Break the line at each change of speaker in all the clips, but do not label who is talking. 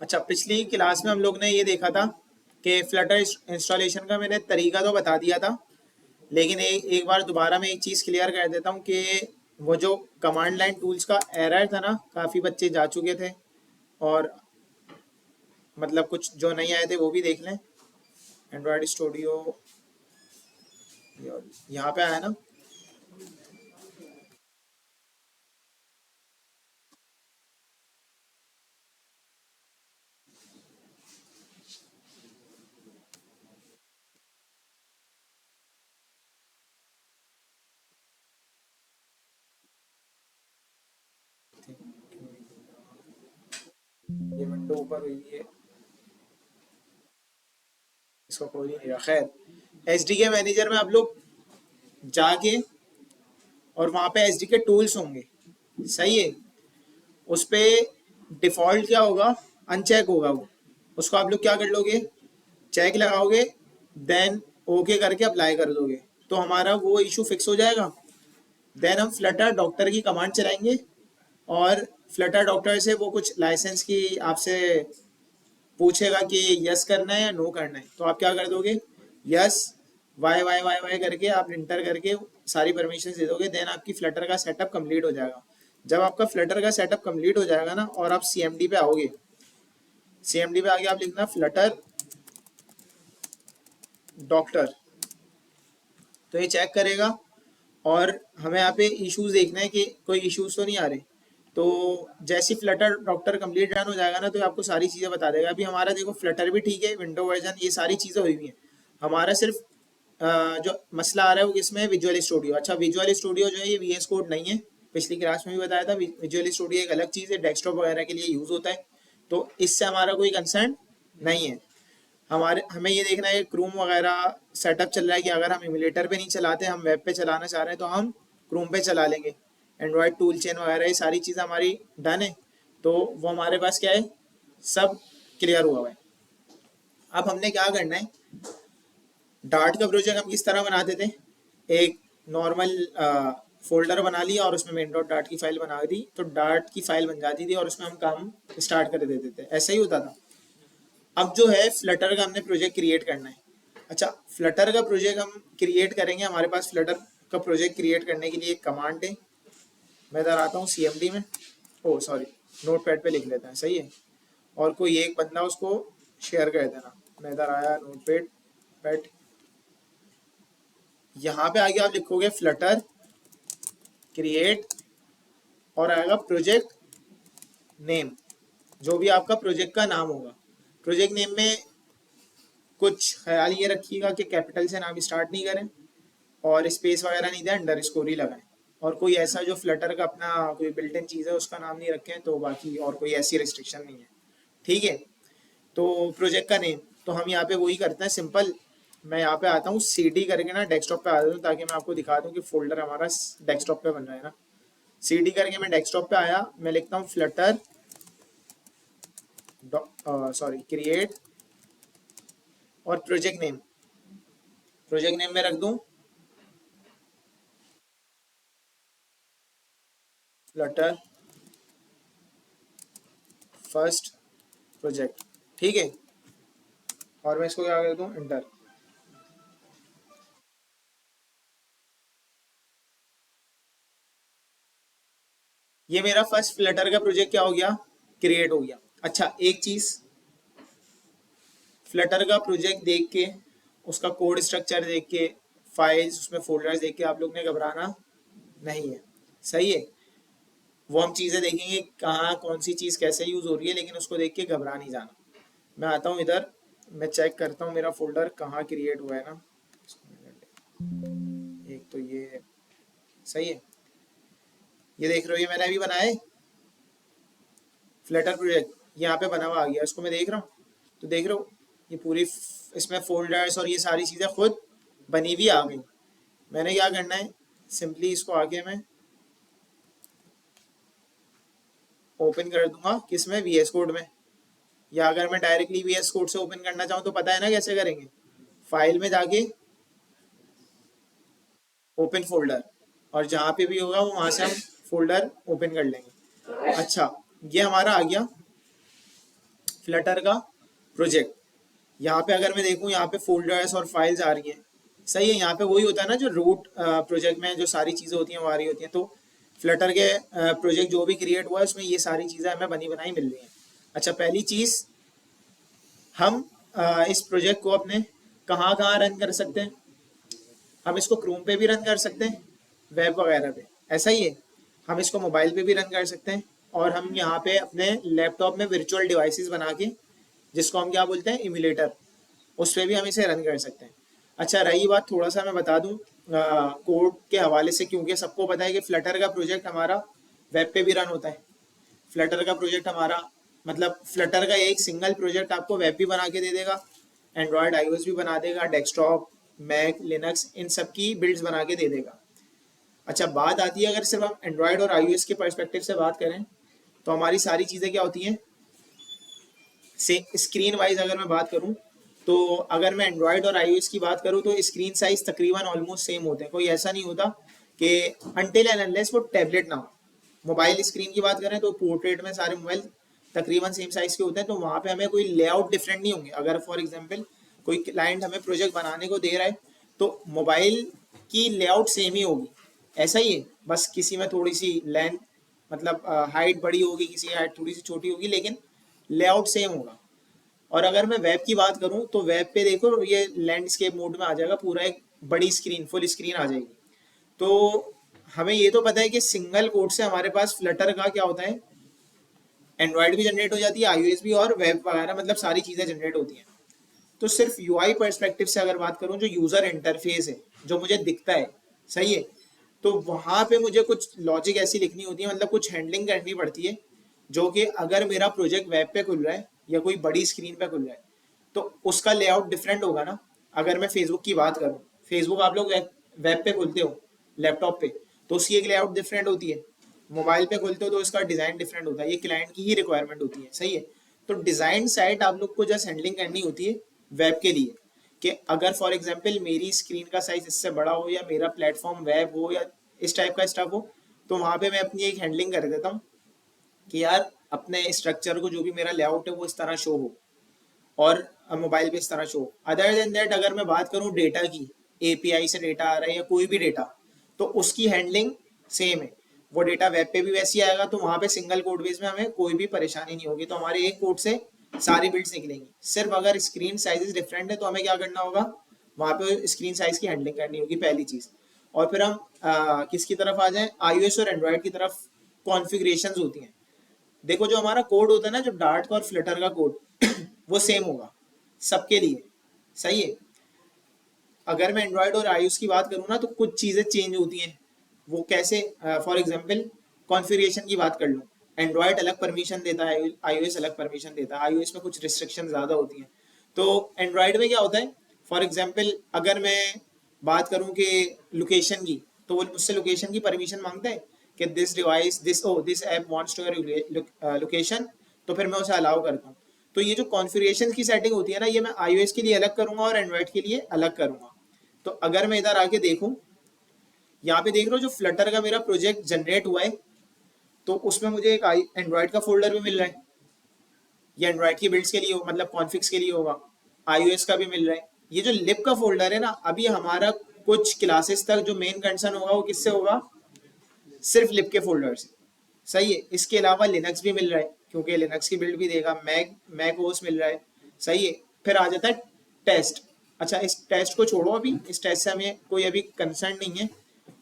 अच्छा, पिछली क्लास में हम लोग ने ये देखा था कि फ्लटर इंस्टॉलेशन का मैंने तरीका तो बता दिया था, लेकिन एक बार दोबारा मैं एक चीज़ क्लियर कर देता हूँ कि वो जो कमांड लाइन टूल्स का एरर था ना, काफ़ी बच्चे जा चुके थे और मतलब कुछ जो नहीं आए थे वो भी देख लें। एंड्रॉयड स्टूडियो यहाँ पे आया ना। ये विंडो ऊपर हुई है, इसको खोल ही नहीं रहा। खैर, एच डी के मैनेजर में आप लोग जाके और वहाँ पे एच डी के टूल्स होंगे, सही है। उस पे डिफ़ॉल्ट क्या होगा, अनचेक होगा वो। उसको आप लोग क्या कर लोगे, चेक लगाओगे, देन ओके करके अप्लाई कर दोगे, तो हमारा वो इशू फिक्स हो जाएगा। देन हम फ्लटर डॉक्टर की कमांड चलाएंगे और फ्लटर डॉक्टर से वो कुछ लाइसेंस की आपसे पूछेगा कि यस करना है या नो करना है, तो आप क्या कर दोगे, yes Y Y Y Y करके आप इंटर करके सारी परमिशन दे दोगे। देन आपकी फ्लटर का सेटअप कंप्लीट हो जाएगा। जब आपका फ्लटर का सेटअप कंप्लीट हो जाएगा ना और आप सीएमडी पे आओगे, सीएमडी पे आगे आप लिखना फ्लटर डॉक्टर, तो ये चेक करेगा और हमें यहाँ पे इश्यूज देखना है कि कोई इश्यूज तो नहीं आ रहे। तो जैसे फ्लटर डॉक्टर कंप्लीट रन हो जाएगा ना, तो ये आपको सारी चीज़ें बता देगा। अभी हमारा देखो फ्लटर भी ठीक है, विंडो वर्जन ये सारी चीज़ें हुई हुई हैं। हमारा सिर्फ जो मसला आ रहा है वो किसमें है, विजुअल स्टूडियो। अच्छा, विजुअल स्टूडियो जो है ये वीएस कोड नहीं है, पिछली क्लास में भी बताया था। विजुअल स्टूडियो एक अलग चीज़ है, डेस्कटॉप वगैरह के लिए यूज़ होता है, तो इससे हमारा कोई कंसर्न नहीं है। हमें ये देखना है क्रूम वगैरह सेटअप चल रहा है कि अगर हम इमुलेटर पे नहीं चलाते, हम वेब पे चलाना चाह रहे हैं, तो हम क्रूम पे चला लेंगे। एंड्रॉयड टूल चेन वगैरह ये सारी चीज़ हमारी डन है, तो वो हमारे पास क्या है, सब क्लियर हुआ हुआ है। अब हमने क्या करना है, डार्ट का प्रोजेक्ट हम किस तरह बनाते थे, एक नॉर्मल फोल्डर बना लिया और उसमें मेन डॉट डार्ट की फाइल बना दी, तो डार्ट की फाइल बन जाती थी और उसमें हम काम स्टार्ट कर देते थे, ऐसा ही होता था। अब जो है फ्लटर का हमने प्रोजेक्ट क्रिएट करना है। अच्छा, फ्लटर का प्रोजेक्ट हम क्रिएट करेंगे, हमारे पास फ्लटर का प्रोजेक्ट क्रिएट करने के लिए एक कमांड है। मैं इधर आता हूँ सीएमडी में, ओ सॉरी, नोट पैड पे लिख लेते हैं, सही है। और कोई एक बंदा उसको शेयर कर देना। मैं इधर आया, नोट पैड पैड, यहाँ पे आगे आप लिखोगे फ्लटर क्रिएट और आएगा प्रोजेक्ट नेम, जो भी आपका प्रोजेक्ट का नाम होगा। प्रोजेक्ट नेम में कुछ ख्याल ये रखिएगा कि कैपिटल से नाम स्टार्ट नहीं करें और स्पेस वगैरह नहीं दें, अंडर स्कोर ही लगाएं। और कोई ऐसा जो फ्लटर का अपना कोई बिल्ट इन चीज़ है उसका नाम नहीं रखें, तो बाकी और कोई ऐसी रिस्ट्रिक्शन नहीं है, ठीक है। तो प्रोजेक्ट का नेम तो हम यहाँ पे वही करते हैं, सिंपल। मैं यहाँ पे आता हूँ, सी डी करके ना डेस्कटॉप पे आ जाता हूँ, ताकि मैं आपको दिखा दूँ कि फोल्डर हमारा डेस्कटॉप पे बन रहा है ना। सी डी करके मैं डेस्कटॉप पे आया, मैं लिखता हूँ फ्लटर सॉरी क्रिएट और प्रोजेक्ट नेम में रख दूँ फ्लटर फर्स्ट प्रोजेक्ट, ठीक है। और मैं इसको क्या कर दूँ, इंटर। ये मेरा फर्स्ट फ्लटर का प्रोजेक्ट क्या हो गया, क्रिएट हो गया। अच्छा, एक चीज, फ्लटर का प्रोजेक्ट देख के, उसका कोड स्ट्रक्चर देख के, फाइल्स उसमें फोल्डर्स देख के आप लोग ने घबराना नहीं है, सही है। वो हम चीज़ें देखेंगे कहाँ कौन सी चीज़ कैसे यूज़ हो रही है, लेकिन उसको देख के घबरा नहीं जाना। मैं आता हूँ इधर, मैं चेक करता हूँ मेरा फोल्डर कहाँ क्रिएट हुआ है ना। एक तो ये सही है, ये देख रहे हो, ये मैंने अभी बनाया है फ्लटर प्रोजेक्ट, यहाँ पे बना हुआ आ गया, इसको मैं देख रहा हूँ। तो देख रहे हो, ये पूरी इसमें फोल्डर्स और ये सारी चीज़ें खुद बनी हुई आ गई। मैंने क्या करना है, सिंपली इसको आगे मैं ओपन कर दूंगा, किसमें, वी एस कोड में। या अगर मैं डायरेक्टली वी एस कोड से ओपन करना चाहूँ तो पता है ना कैसे करेंगे, फाइल में जाके ओपन फोल्डर, और जहाँ पे भी होगा वो वहाँ से हम फोल्डर ओपन कर लेंगे। अच्छा, ये हमारा आ गया फ्लटर का प्रोजेक्ट। यहाँ पे अगर मैं देखूँ, यहाँ पे फोल्डर्स और फाइल्स आ रही हैं, सही है। यहाँ पे वही होता है ना जो रूट प्रोजेक्ट में जो सारी चीज़ें होती हैं वो आ रही होती हैं। तो फ्लटर के प्रोजेक्ट जो भी क्रिएट हुआ है उसमें ये सारी चीज़ें हमें बनी बनाई मिल रही हैं। अच्छा, पहली चीज़, हम इस प्रोजेक्ट को अपने कहाँ कहाँ रन कर सकते हैं? हम इसको क्रोम पे भी रन कर सकते हैं, वेब वगैरह पे, ऐसा ही है। हम इसको मोबाइल पे भी रन कर सकते हैं, और हम यहाँ पे अपने लैपटॉप में वर्चुअल डिवाइसेस बना के, जिसको हम क्या बोलते हैं, इम्यूलेटर, उस पर भी हम इसे रन कर सकते हैं। अच्छा, रही बात, थोड़ा सा मैं बता दूं कोड के हवाले से, क्योंकि सबको पता है कि फ्लटर का प्रोजेक्ट हमारा वेब पे भी रन होता है। फ्लटर का प्रोजेक्ट हमारा, मतलब फ्लटर का एक सिंगल प्रोजेक्ट आपको वेब भी बना के दे देगा, एंड्रॉयड आईओएस भी बना देगा, डेस्कटॉप, मैक, लिनक्स, इन सब की बिल्ड्स बना के दे देगा। अच्छा, बात आती है, अगर सिर्फ हम एंड्रॉयड और आईओएस के पर्सपेक्टिव से बात करें तो हमारी सारी चीज़ें क्या होती हैं, से स्क्रीन वाइज अगर मैं बात करूं, तो अगर मैं एंड्रॉयड और आईओएस की बात करूं तो स्क्रीन साइज तकरीबन ऑलमोस्ट सेम होते हैं। कोई ऐसा नहीं होता कि अनटिल एंड अनलेस वो टैबलेट ना हो। मोबाइल स्क्रीन की बात करें तो पोर्ट्रेट में सारे मोबाइल तकरीबन सेम साइज के होते हैं, तो वहाँ पे हमें कोई लेआउट डिफरेंट नहीं होंगे। अगर फॉर एग्जांपल कोई क्लाइंट हमें प्रोजेक्ट बनाने को दे रहा है तो मोबाइल की लेआउट सेम ही होगी, ऐसा ही है। बस किसी में थोड़ी सी लेंथ, मतलब हाइट बड़ी होगी, किसी की हाइट थोड़ी सी छोटी होगी, लेकिन लेआउट सेम होगा। और अगर मैं वेब की बात करूं तो वेब पे देखो ये लैंडस्केप मोड में आ जाएगा, पूरा एक बड़ी स्क्रीन, फुल स्क्रीन आ जाएगी। तो हमें ये तो पता है कि सिंगल कोड से हमारे पास फ्लटर का क्या होता है, एंड्रॉयड भी जनरेट हो जाती है, आईओएस भी, और वेब वगैरह, मतलब सारी चीज़ें जनरेट होती हैं। तो सिर्फ यूआई पर्सपेक्टिव से अगर बात करूं, जो यूज़र इंटरफेस है, जो मुझे दिखता है, सही है, तो वहाँ पे मुझे कुछ लॉजिक ऐसी लिखनी होती है, मतलब कुछ हैंडलिंग करनी पड़ती है, जो कि अगर मेरा प्रोजेक्ट वेब पे खुल रहा है या कोई बड़ी स्क्रीन पे खुल रहा है तो उसका लेआउट डिफरेंट होगा ना। अगर मैं फेसबुक की बात करूँ, फेसबुक आप लोग वेब पे खुलते हो, लैपटॉप पे, तो उसकी एक लेआउट डिफरेंट होती है। मोबाइल पे खोलते हो तो इसका डिज़ाइन डिफरेंट होता है, ये क्लाइंट की ही रिक्वायरमेंट होती है, सही है। तो डिज़ाइन साइड आप लोग को जस्ट हैंडलिंग करनी होती है वेब के लिए, कि अगर फॉर एग्जांपल मेरी स्क्रीन का साइज इससे बड़ा हो, या मेरा प्लेटफॉर्म वेब हो, या इस टाइप का स्टफ हो, तो वहाँ पे मैं अपनी एक हैंडलिंग कर देता हूँ कि यार अपने स्ट्रक्चर को, जो भी मेरा लेआउट है वो इस तरह शो हो, और मोबाइल पे इस तरह शो। अदर देन दैट, अगर मैं बात करूँ डेटा की, एपीआई से डेटा आ रहा है या कोई भी डेटा, तो उसकी हैंडलिंग सेम है। वो डेटा वेब पे भी वैसे ही आएगा, तो वहाँ पे सिंगल कोड बेस में हमें कोई भी परेशानी नहीं होगी। तो हमारे एक कोड से सारी बिल्ड्स निकलेंगी। सिर्फ अगर स्क्रीन साइजेस डिफरेंट है तो हमें क्या करना होगा, वहाँ पे स्क्रीन साइज की हैंडलिंग करनी होगी, पहली चीज़। और फिर हम किसकी तरफ आ जाएं, आईओएस और एंड्रॉयड की तरफ। कॉन्फ़िगरेशंस होती हैं, देखो जो हमारा कोड होता है ना, जो डार्ट का और फ्लटर का कोड वो सेम होगा सबके लिए, सही है। अगर मैं एंड्रॉयड और आईओएस की बात करूँ ना, तो कुछ चीज़ें चेंज होती हैं। वो कैसे, फॉर एग्जांपल कॉन्फ़िगरेशन की बात कर लूँ, एंड्रॉयड अलग परमिशन देता है, आईओएस अलग परमिशन देता है। आईओएस में कुछ रिस्ट्रिक्शन ज़्यादा होती हैं। तो एंड्रॉयड में क्या होता है, फॉर एग्जांपल अगर मैं बात करूँ कि लोकेशन की, तो वो मुझसे लोकेशन की परमिशन मांगता है कि this device, this app wants to location, तो फिर मैं उसे अलाउ करता हूँ। तो ये जो कॉन्फ़िगरेशन की सेटिंग होती है ना, ये मैं आईओएस के लिए अलग करूंगा और एंड्रॉयड के लिए अलग करूंगा। तो अगर मैं इधर आके देखूं, यहाँ पे देख रहा हूँ जो फ्लटर का मेरा प्रोजेक्ट जनरेट हुआ है, तो उसमें मुझे एक एंड्रॉयड का फोल्डर भी मिल रहा है। ये एंड्रॉयड की बिल्ड्स के लिए हो, मतलब कॉन्फिग्स के लिए होगा। आईओएस का भी मिल रहा है। ये जो लिप का फोल्डर है ना, अभी हमारा कुछ क्लासेस तक जो मेन कंसर्न होगा वो किससे होगा, सिर्फ लिप के फोल्डर से, सही है। इसके अलावा लिनक्स भी मिल रहा है, क्योंकि लिनक्स की बिल्ड भी देगा, मैक मैक ओएस मिल रहा है, सही है। फिर आ जाता है टेस्ट। अच्छा, इस टेस्ट को छोड़ो, अभी इस टेस्ट से हमें कोई अभी कंसर्न नहीं है,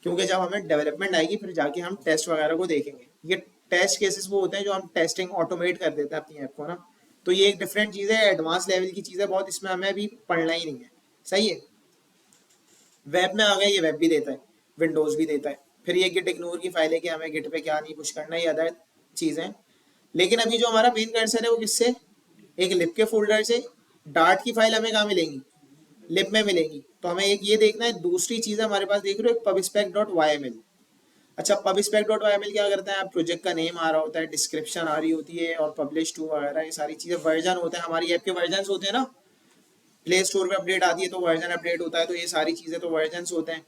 क्योंकि जब हमें डेवलपमेंट आएगी फिर जाके हम टेस्ट वगैरह को देखेंगे। ये टेस्ट केसेस वो होते हैं जो हम टेस्टिंग ऑटोमेट कर देते हैं अपनी ऐप को ना। तो ये एक डिफरेंट चीज़ है, एडवांस लेवल की चीज़ है बहुत, इसमें हमें अभी पढ़ना ही नहीं है, सही है। वेब में आ गया, ये वेब भी देता है, विंडोज भी देता है। फिर ये गिट इग्नोर की फाइल है कि हमें गिट पे क्या नहीं पुश करना, ये अदर चीज़ें। लेकिन अभी जो हमारा मेन कंसर्न है वो किससे, एक लिप के फोल्डर से। डार्ट की फाइल हमें कहाँ मिलेंगी, लिप में मिलेंगी। तो हमें एक ये देखना है। दूसरी चीज़ हमारे पास देख रहे हो, एक pubspec.yml। अच्छा, pubspec.yml क्या करता है, आप प्रोजेक्ट का नेम आ रहा होता है, डिस्क्रिप्शन आ रही होती है, और पब्लिश टू वगैरह ये सारी चीज़ें, वर्जन होते हैं, हमारी ऐप के वर्जन होते हैं ना। प्ले स्टोर पे अपडेट आती है तो वर्जन अपडेट होता है, तो ये सारी चीज़ें तो वर्जन होते हैं।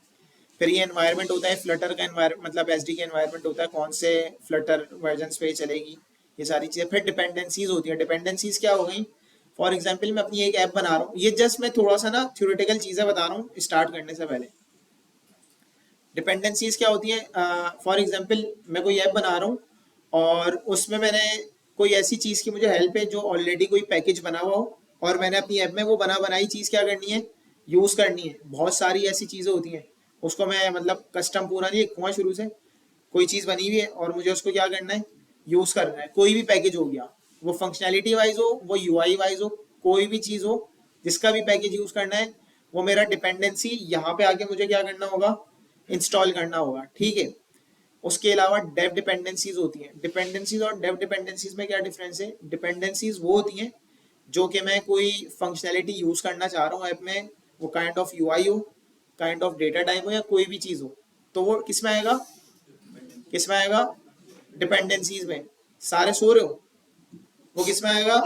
फिर ये एनवायरनमेंट होता है, फ्लटर का एनवायरनमेंट, मतलब एसडी का एनवायरनमेंट होता है, कौन से फ्लटर वर्जन पे चलेगी, ये सारी चीज़ें। फिर डिपेंडेंसीज होती है। डिपेंडेंसीज क्या हो गई? फॉर एग्जाम्पल मैं अपनी एक ऐप बना रहा हूँ, ये जस्ट मैं थोड़ा सा ना थ्योरेटिकल चीज़ें बता रहा हूँ स्टार्ट करने से पहले। डिपेंडेंसीज क्या होती है? फॉर एग्जाम्पल मैं कोई ऐप बना रहा हूँ और उसमें मैंने कोई ऐसी चीज़ की मुझे हेल्प है जो ऑलरेडी कोई पैकेज बना हुआ हो, और मैंने अपनी ऐप में वो बनाई चीज़ क्या करनी है, यूज़ करनी है। बहुत सारी ऐसी चीज़ें होती हैं, उसको मैं मतलब कस्टम पूरा नहीं लिखूंगा शुरू से। कोई चीज़ बनी हुई है और मुझे उसको क्या करना है, यूज़ करना है। कोई भी पैकेज हो गया, वो फंक्शनैलिटी वाइज हो, वो यूआई वाइज हो, कोई भी चीज़ हो, जिसका भी पैकेज यूज़ करना है, वो मेरा डिपेंडेंसी यहाँ पे आके मुझे क्या करना होगा, इंस्टॉल करना होगा। ठीक है। उसके अलावा डेव डिपेंडेंसीज होती हैं। डिपेंडेंसीज और डेव डिपेंडेंसीज में क्या डिफरेंस है? डिपेंडेंसीज वो होती हैं जो कि मैं कोई फंक्शनैलिटी यूज करना चाह रहा हूँ ऐप में, वो काइंड ऑफ यूआई हो, काइंड ऑफ डेटा टाइप हो, या कोई भी चीज हो, तो वो किस में आएगा? किस में आएगा? डिपेंडेंसीज में। सारे सो रहे हो? वो किस में आएगा?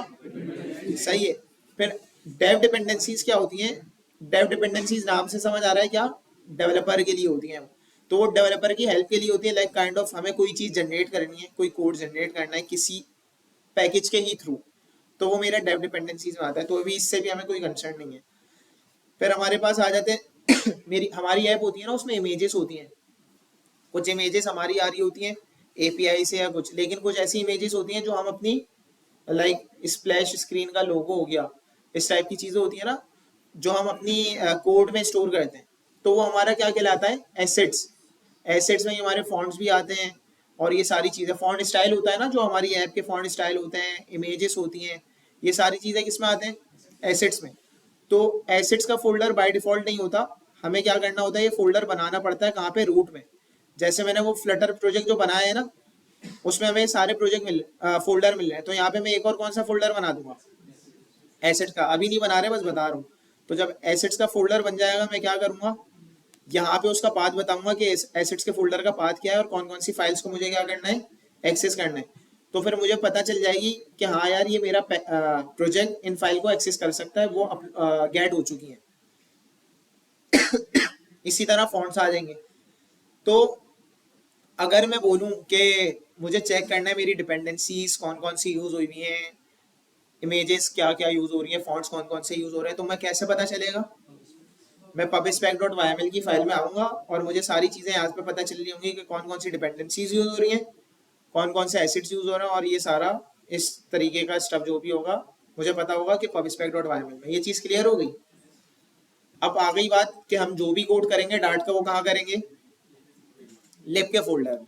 सही है। फिर डेव डिपेंडेंसीज क्या होती हैं? डेव डिपेंडेंसीज नाम से समझ आ रहा है क्या? डेवलपर के लिए होती हैं। तो वो डेवलपर की हेल्प के लिए होती है। लाइक काइंड ऑफ हमें कोई चीज जनरेट करनी है, कोई कोड जनरेट करना है किसी पैकेज के ही थ्रू, तो वो मेरा डेव डिपेंडेंसीज में आता है। तो अभी इससे भी हमें कोई कंसर्न नहीं है। फिर हमारे पास आ जाते हैं मेरी हमारी ऐप होती है ना, उसमें इमेजेस होती हैं। कुछ इमेजेस हमारी आ रही होती हैं एपीआई से या कुछ, लेकिन कुछ ऐसी इमेजेस होती हैं जो हम अपनी लाइक स्प्लैश स्क्रीन का लोगो हो गया, इस टाइप की चीजें होती है ना, जो हम अपनी कोड में स्टोर करते हैं। तो वो हमारा क्या कहलाता है? एसेट्स। एसेट्स में हमारे फॉन्ट्स भी आते हैं और ये सारी चीजें। फॉन्ट स्टाइल होता है ना, जो हमारी ऐप के फॉन्ट स्टाइल होते हैं, इमेजेस होती हैं, ये सारी चीजें किस में आते हैं? एसेट्स में। तो एसेट्स का फोल्डर बाय डिफॉल्ट नहीं होता, हमें क्या करना होता है, ये फोल्डर बनाना पड़ता है। कहाँ पे? रूट में। जैसे मैंने वो फ्लटर प्रोजेक्ट जो बनाया है ना, उसमें हमें सारे प्रोजेक्ट फोल्डर मिल रहे हैं, तो यहाँ पे मैं एक और कौन सा फोल्डर बना दूंगा? एसेट्स का। अभी नहीं बना रहे, बस बता रहा हूँ। तो जब एसेट्स का फोल्डर बन जाएगा, मैं क्या करूंगा, यहाँ पे उसका पाथ बताऊंगा कि एसेट्स के फोल्डर का पाथ क्या है और कौन कौन सी फाइल्स को मुझे क्या करना है, एक्सेस करना है। तो फिर मुझे पता चल जाएगी कि हाँ यार, ये मेरा प्रोजेक्ट इन फाइल को एक्सेस कर सकता है, वो गेट हो चुकी है। इसी तरह फॉन्ट्स आ जाएंगे। तो अगर मैं बोलूं कि मुझे चेक करना है मेरी डिपेंडेंसीज कौन कौन सी यूज हुई हैं, इमेजेस क्या क्या यूज हो रही है, फॉन्ट्स कौन कौन से यूज हो रहे हैं, तो मैं कैसे पता चलेगा? मैं pubspec.yml की फाइल में आऊंगा और मुझे सारी चीजें यहाँ पे पता चल रही होंगी कि कौन कौन सी डिपेंडेंसीज यूज हो रही हैं, कौन कौन से एसिड्स यूज हो रहे हैं, और ये सारा इस तरीके का स्टफ जो भी होगा मुझे पता होगा कि pubspec.yml में। ये चीज क्लियर हो गई? अब आ गई बात कि हम जो भी कोड करेंगे डार्ट का, वो कहाँ करेंगे? लिब के फोल्डर में।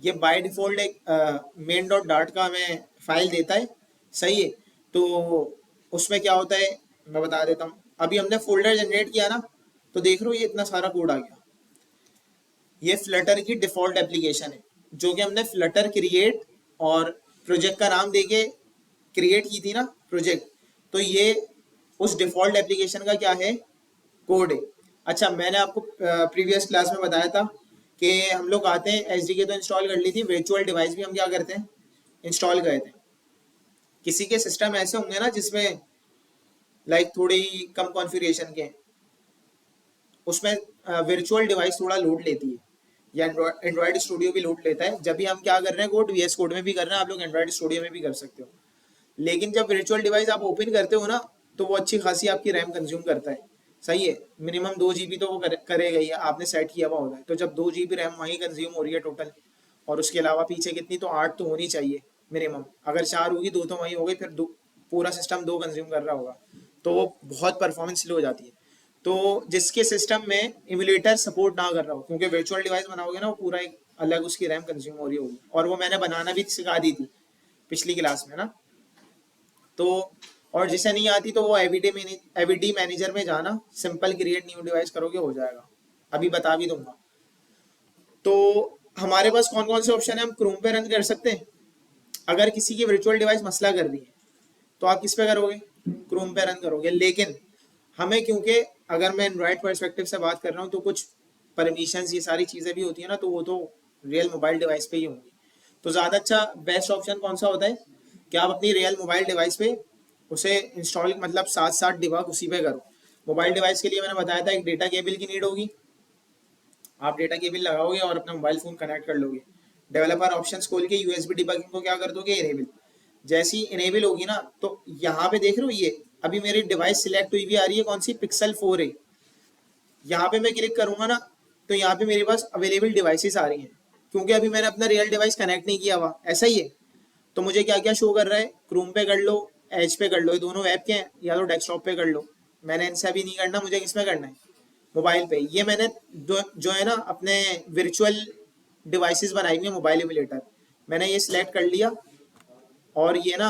ये बाय डिफॉल्ट एक मेन डॉट डार्ट का हमें फाइल देता है। सही है। तो उसमें क्या होता है मैं बता देता हूँ। अभी हमने फोल्डर जनरेट किया ना, तो देख रहे हो ये इतना सारा कोड आ गया। ये फ्लटर की डिफॉल्ट एप्लीकेशन है, जो कि हमने फ्लटर क्रिएट और प्रोजेक्ट का नाम देके क्रिएट की थी ना प्रोजेक्ट। तो ये उस डिफॉल्ट एप्लीकेशन का क्या है, कोड है। अच्छा, मैंने आपको प्रीवियस क्लास में बताया था कि हम लोग आते हैं एसडीके तो इंस्टॉल कर ली थी, वर्चुअल डिवाइस भी हम क्या करते हैं, इंस्टॉल करते हैं। किसी के सिस्टम ऐसे होंगे ना जिसमें लाइक थोड़ी कम कॉन्फ़िगरेशन के, उसमें वर्चुअल डिवाइस थोड़ा लोड लेती है, या एंड्रॉयड स्टूडियो भी लोड लेता है। जब भी हम क्या कर रहे हैं, कोड वीएस कोड में भी कर रहे हैं, आप लोग एंड्रॉयड स्टूडियो में भी कर सकते हो। लेकिन जब वर्चुअल डिवाइस आप ओपन करते हो ना, तो वो अच्छी खासी आपकी रैम कंज्यूम करता है। सही है। मिनिमम 2 GB तो वो करेगा ही, आपने सेट किया हुआ होता है। तो जब 2 GB रैम वहीं कंज्यूम हो रही है टोटल, और उसके अलावा पीछे कितनी, तो 8 तो होनी चाहिए मिनिमम। अगर 4 होगी, 2 तो वहीं हो गई, फिर पूरा सिस्टम 2 कंज्यूम कर रहा होगा, तो वो बहुत परफॉर्मेंस स्लो हो जाती है। तो जिसके सिस्टम में इमुलेटर सपोर्ट ना कर रहा हो, क्योंकि वर्चुअल डिवाइस बनाओगे ना, वो पूरा एक अलग उसकी रैम कंज्यूम हो रही होगी, और वो मैंने बनाना भी सिखा दी थी पिछली क्लास में ना। तो और जिसे नहीं आती तो वो एवीडी मैनेजर में जाना, सिंपल क्रिएट न्यू डिवाइस करोगे, हो जाएगा। अभी बता भी दूंगा। तो हमारे पास कौन कौन से ऑप्शन है? हम क्रोम पे रन कर सकते हैं। अगर किसी की वर्चुअल डिवाइस मसला कर रही है, तो आप किस पे करोगे? क्रोम पे रन करोगे। लेकिन हमें, क्योंकि अगर मैं एंड्रॉइड पर्सपेक्टिव से बात कर रहा हूँ, तो कुछ परमिशंस ये सारी चीज़ें भी होती है ना, तो वो तो रियल मोबाइल डिवाइस पे ही होंगी। तो ज़्यादा अच्छा बेस्ट ऑप्शन कौन सा होता है कि आप अपनी रियल मोबाइल डिवाइस पे उसे इंस्टॉल, मतलब साथ साथ डिबग उसी पे करो। मोबाइल डिवाइस के लिए मैंने बताया था एक डेटा केबल की नीड होगी। आप डेटा केबल लगाओगे और अपना मोबाइल फ़ोन कनेक्ट कर लोगे। डेवलपर ऑप्शंस खोल के यूएसबी डिबगिंग को क्या कर दोगे, इनेबल। जैसी इनेबल होगी ना, तो यहाँ पे देख रहे हो ये अभी मेरी डिवाइस सिलेक्ट हुई भी आ रही है, कौन सी, पिक्सल 4a। यहाँ पे मैं क्लिक करूंगा ना, तो यहाँ पे मेरे पास अवेलेबल डिवाइसेस आ रही हैं, क्योंकि अभी मैंने अपना रियल डिवाइस कनेक्ट नहीं किया हुआ, ऐसा ही है। तो मुझे क्या क्या शो कर रहा है, क्रोम पे कर लो, एज पे कर लो, ये दोनों वेब के हैं, या तो डेस्कटॉप पे कर लो। मैंने इनसे अभी नहीं करना, मुझे किस में करना है, मोबाइल पे। ये मैंने जो है ना अपने वर्चुअल डिवाइसेस बनाई हुई है, मोबाइल एमुलेटर। मैंने ये सिलेक्ट कर लिया, और ये ना,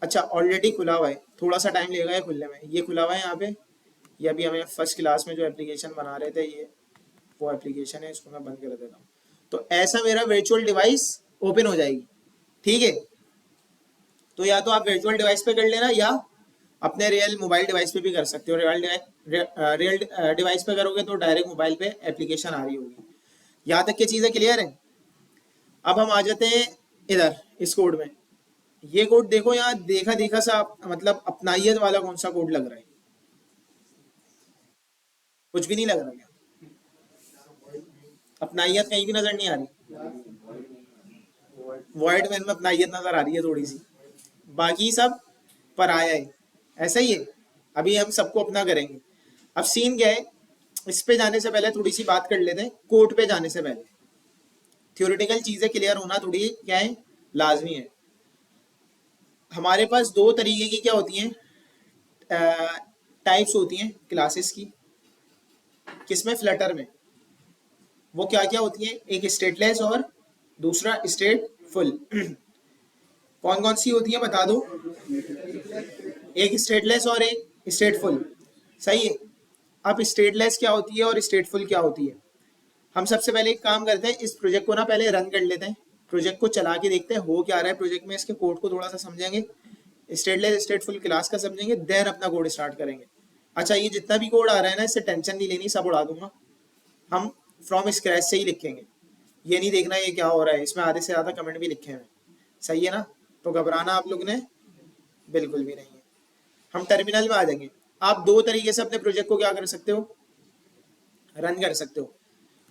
अच्छा ऑलरेडी खुला हुआ है, थोड़ा सा टाइम लगेगा ये खुलने में। ये खुला हुआ है यहाँ पे, ये अभी हमें फर्स्ट क्लास में जो एप्लीकेशन बना रहे थे, ये वो एप्लीकेशन है, इसको मैं बंद कर देता हूँ। तो ऐसा मेरा वर्चुअल डिवाइस ओपन हो जाएगी, ठीक है। तो या तो आप वर्चुअल डिवाइस पे कर लेना, या अपने रियल मोबाइल डिवाइस पे भी कर सकते हो। रियल डिवाइस पे करोगे तो डायरेक्ट मोबाइल पे एप्लीकेशन आ रही होगी। यहाँ तक की चीज़ें क्लियर है। अब हम आ जाते हैं इधर इस कोड में। ये कोड देखो, यहाँ देखा देखा सा मतलब अपनाइयत वाला कौन सा कोड लग रहा है, कुछ भी नहीं लग रहा क्या, अपनाइयत कहीं भी नजर नहीं आ रही। वॉइड मैन में अपनाइयत नजर आ रही है थोड़ी सी, बाकी सब पराया है, ऐसा ही है। अभी हम सबको अपना करेंगे। अब सीन क्या है, इस पे जाने से पहले थोड़ी सी बात कर लेते हैं, कोड पे जाने से पहले थ्योरेटिकल चीजें क्लियर होना थोड़ी क्या है, लाजमी है। हमारे पास दो तरीके की क्या होती हैं, टाइप्स होती हैं क्लासेस की। किसमें, फ्लटर में। वो क्या क्या होती हैं, एक स्टेटलेस और दूसरा स्टेट फुल। कौन कौन सी होती है बता दो, एक स्टेटलेस और एक स्टेटफुल, सही है। अब स्टेटलेस क्या होती है और स्टेटफुल क्या होती है, हम सबसे पहले एक काम करते हैं, इस प्रोजेक्ट को ना पहले रन कर लेते हैं, प्रोजेक्ट को चला के देखते हैं हो क्या रहा है प्रोजेक्ट में, इसके कोड को थोड़ा सा समझेंगे, स्टेटलेस स्टेटफुल क्लास का समझेंगे, देन अपना कोड स्टार्ट करेंगे। अच्छा, ये जितना भी कोड आ रहा है ना, इससे टेंशन नहीं लेनी, सब उड़ा दूंगा। हम फ्रॉम स्क्रैच से ही लिखेंगे, ये नहीं देखना ये क्या हो रहा है, इसमें आधे से ज़्यादा कमेंट भी लिखे हैं, सही है ना। तो घबराना आप लोग ने बिल्कुल भी नहीं है। हम टर्मिनल में आ जाएंगे। आप दो तरीके से अपने प्रोजेक्ट को क्या कर सकते हो, रन कर सकते हो।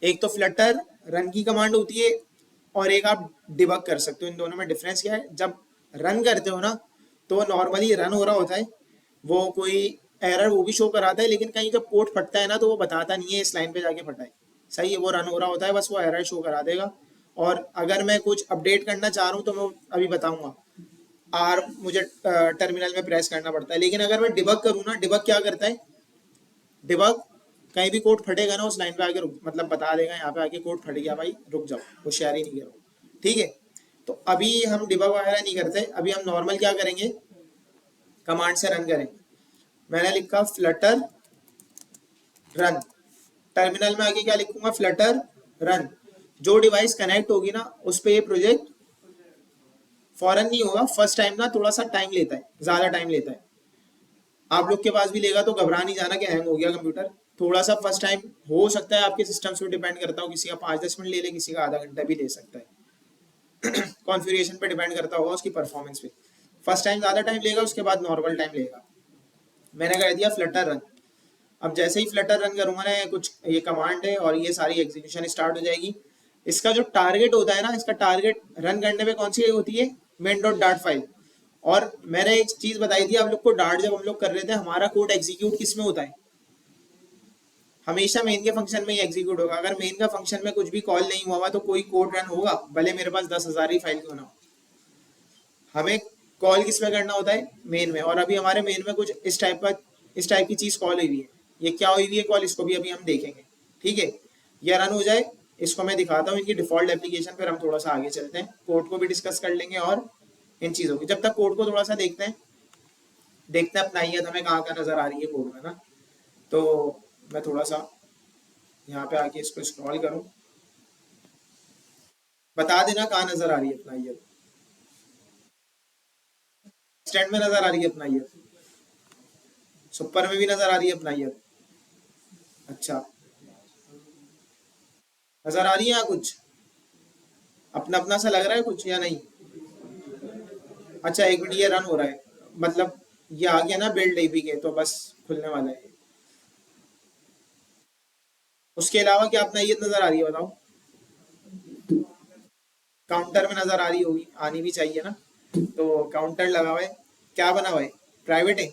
एक तो फ्लटर रन की कमांड होती है, और एक आप डिबग कर सकते हो। इन दोनों में डिफरेंस क्या है, जब रन करते हो ना, तो नॉर्मली रन हो रहा होता है, वो कोई एरर वो भी शो कराता है, लेकिन कहीं जब कोड फटता है ना, तो वो बताता नहीं है इस लाइन पे जाके फटा है, सही है। वो रन हो रहा होता है, बस वो एरर शो करा देगा। और अगर मैं कुछ अपडेट करना चाह रहा हूँ, तो मैं अभी बताऊंगा, आर मुझे टर्मिनल में प्रेस करना पड़ता है। लेकिन अगर मैं डिबग करूँ ना, डिबग क्या करता है, डिबग कहीं भी कोड फटेगा ना, उस लाइन पे आके रुक, मतलब बता देगा यहाँ पे आके कोड फट गया भाई, रुक जाओ, होशियारी नहीं करो, ठीक है। तो अभी हम डिबग वगैरह नहीं करते, अभी हम नॉर्मल क्या करेंगे, कमांड से रन करेंगे। मैंने लिखा फ्लटर रन, टर्मिनल में आके क्या लिखूंगा, फ्लटर रन। जो डिवाइस कनेक्ट होगी ना, उस पर ये प्रोजेक्ट फौरन नहीं होगा, फर्स्ट टाइम ना थोड़ा सा टाइम लेता है, ज्यादा टाइम लेता है। आप लोग के पास भी लेगा तो घबरा नहीं जाना कि हैंग हो गया कंप्यूटर, थोड़ा सा फर्स्ट टाइम हो सकता है, आपके सिस्टम पे डिपेंड करता हो, किसी का 5-10 मिनट ले ले, किसी का आधा घंटा भी ले सकता है। कॉन्फ़िगरेशन पे डिपेंड करता होगा उसकी परफॉर्मेंस पे। फर्स्ट टाइम ज़्यादा टाइम लेगा, उसके बाद नॉर्मल टाइम लेगा। मैंने कह दिया फ्लटर रन। अब जैसे ही फ्लटर रन करूंगा ना, कुछ ये कमांड है और ये सारी एग्जीक्यूशन स्टार्ट हो जाएगी। इसका जो टारगेट होता है ना, इसका टारगेट रन करने में कौन सी होती है, मेन डॉट डाट फाइल। और मैंने एक चीज बताई थी आप लोग को, डार्ट जब हम लोग कर रहे थे, हमारा कोड एग्जीक्यूट किस में होता है, हमेशा मेन के फंक्शन में ही एग्जीक्यूट होगा। अगर मेन का फंक्शन में कुछ भी कॉल नहीं हुआ तो कोई कोड रन होगा, भले मेरे पास 10,000 ही फाइल क्यों ना हो। हमें कॉल किस में करना होता है, मेन में। और अभी हमारे मेन में कुछ इस टाइप की चीज कॉल हुई है। ये क्या हुई हुई है कॉल, इसको भी अभी हम देखेंगे, ठीक है। ये रन हो जाए, इसको मैं दिखाता हूँ इनकी डिफॉल्ट एप्लीकेशन, फिर हम थोड़ा सा आगे चलते हैं, कोड को भी डिस्कस कर लेंगे और इन चीजों की। जब तक कोड को थोड़ा सा देखते हैं अपनाइयत हमें कहाँ कहाँ नजर आ रही है कोड में ना। तो मैं थोड़ा सा यहाँ पे आके इसको स्क्रॉल करूँ, बता देना कहाँ नजर आ रही है अपनाइयत। स्टैंड में नजर आ रही है अपनाइयत, सुपर में भी नजर आ रही है अपनाइयत। अच्छा, नजर आ रही है यहाँ कुछ, अपना अपना सा लग रहा है कुछ या नहीं। अच्छा, एक मिनट, ये रन हो रहा है, मतलब ये आ गया ना बिल्ड एपी के, तो बस खुलने वाला है। उसके अलावा क्या अपनाइयत नजर आ रही है बताओ। काउंटर में नजर आ रही होगी, आनी भी चाहिए ना। तो काउंटर लगा हुआ है, क्या बना हुआ है, प्राइवेट है,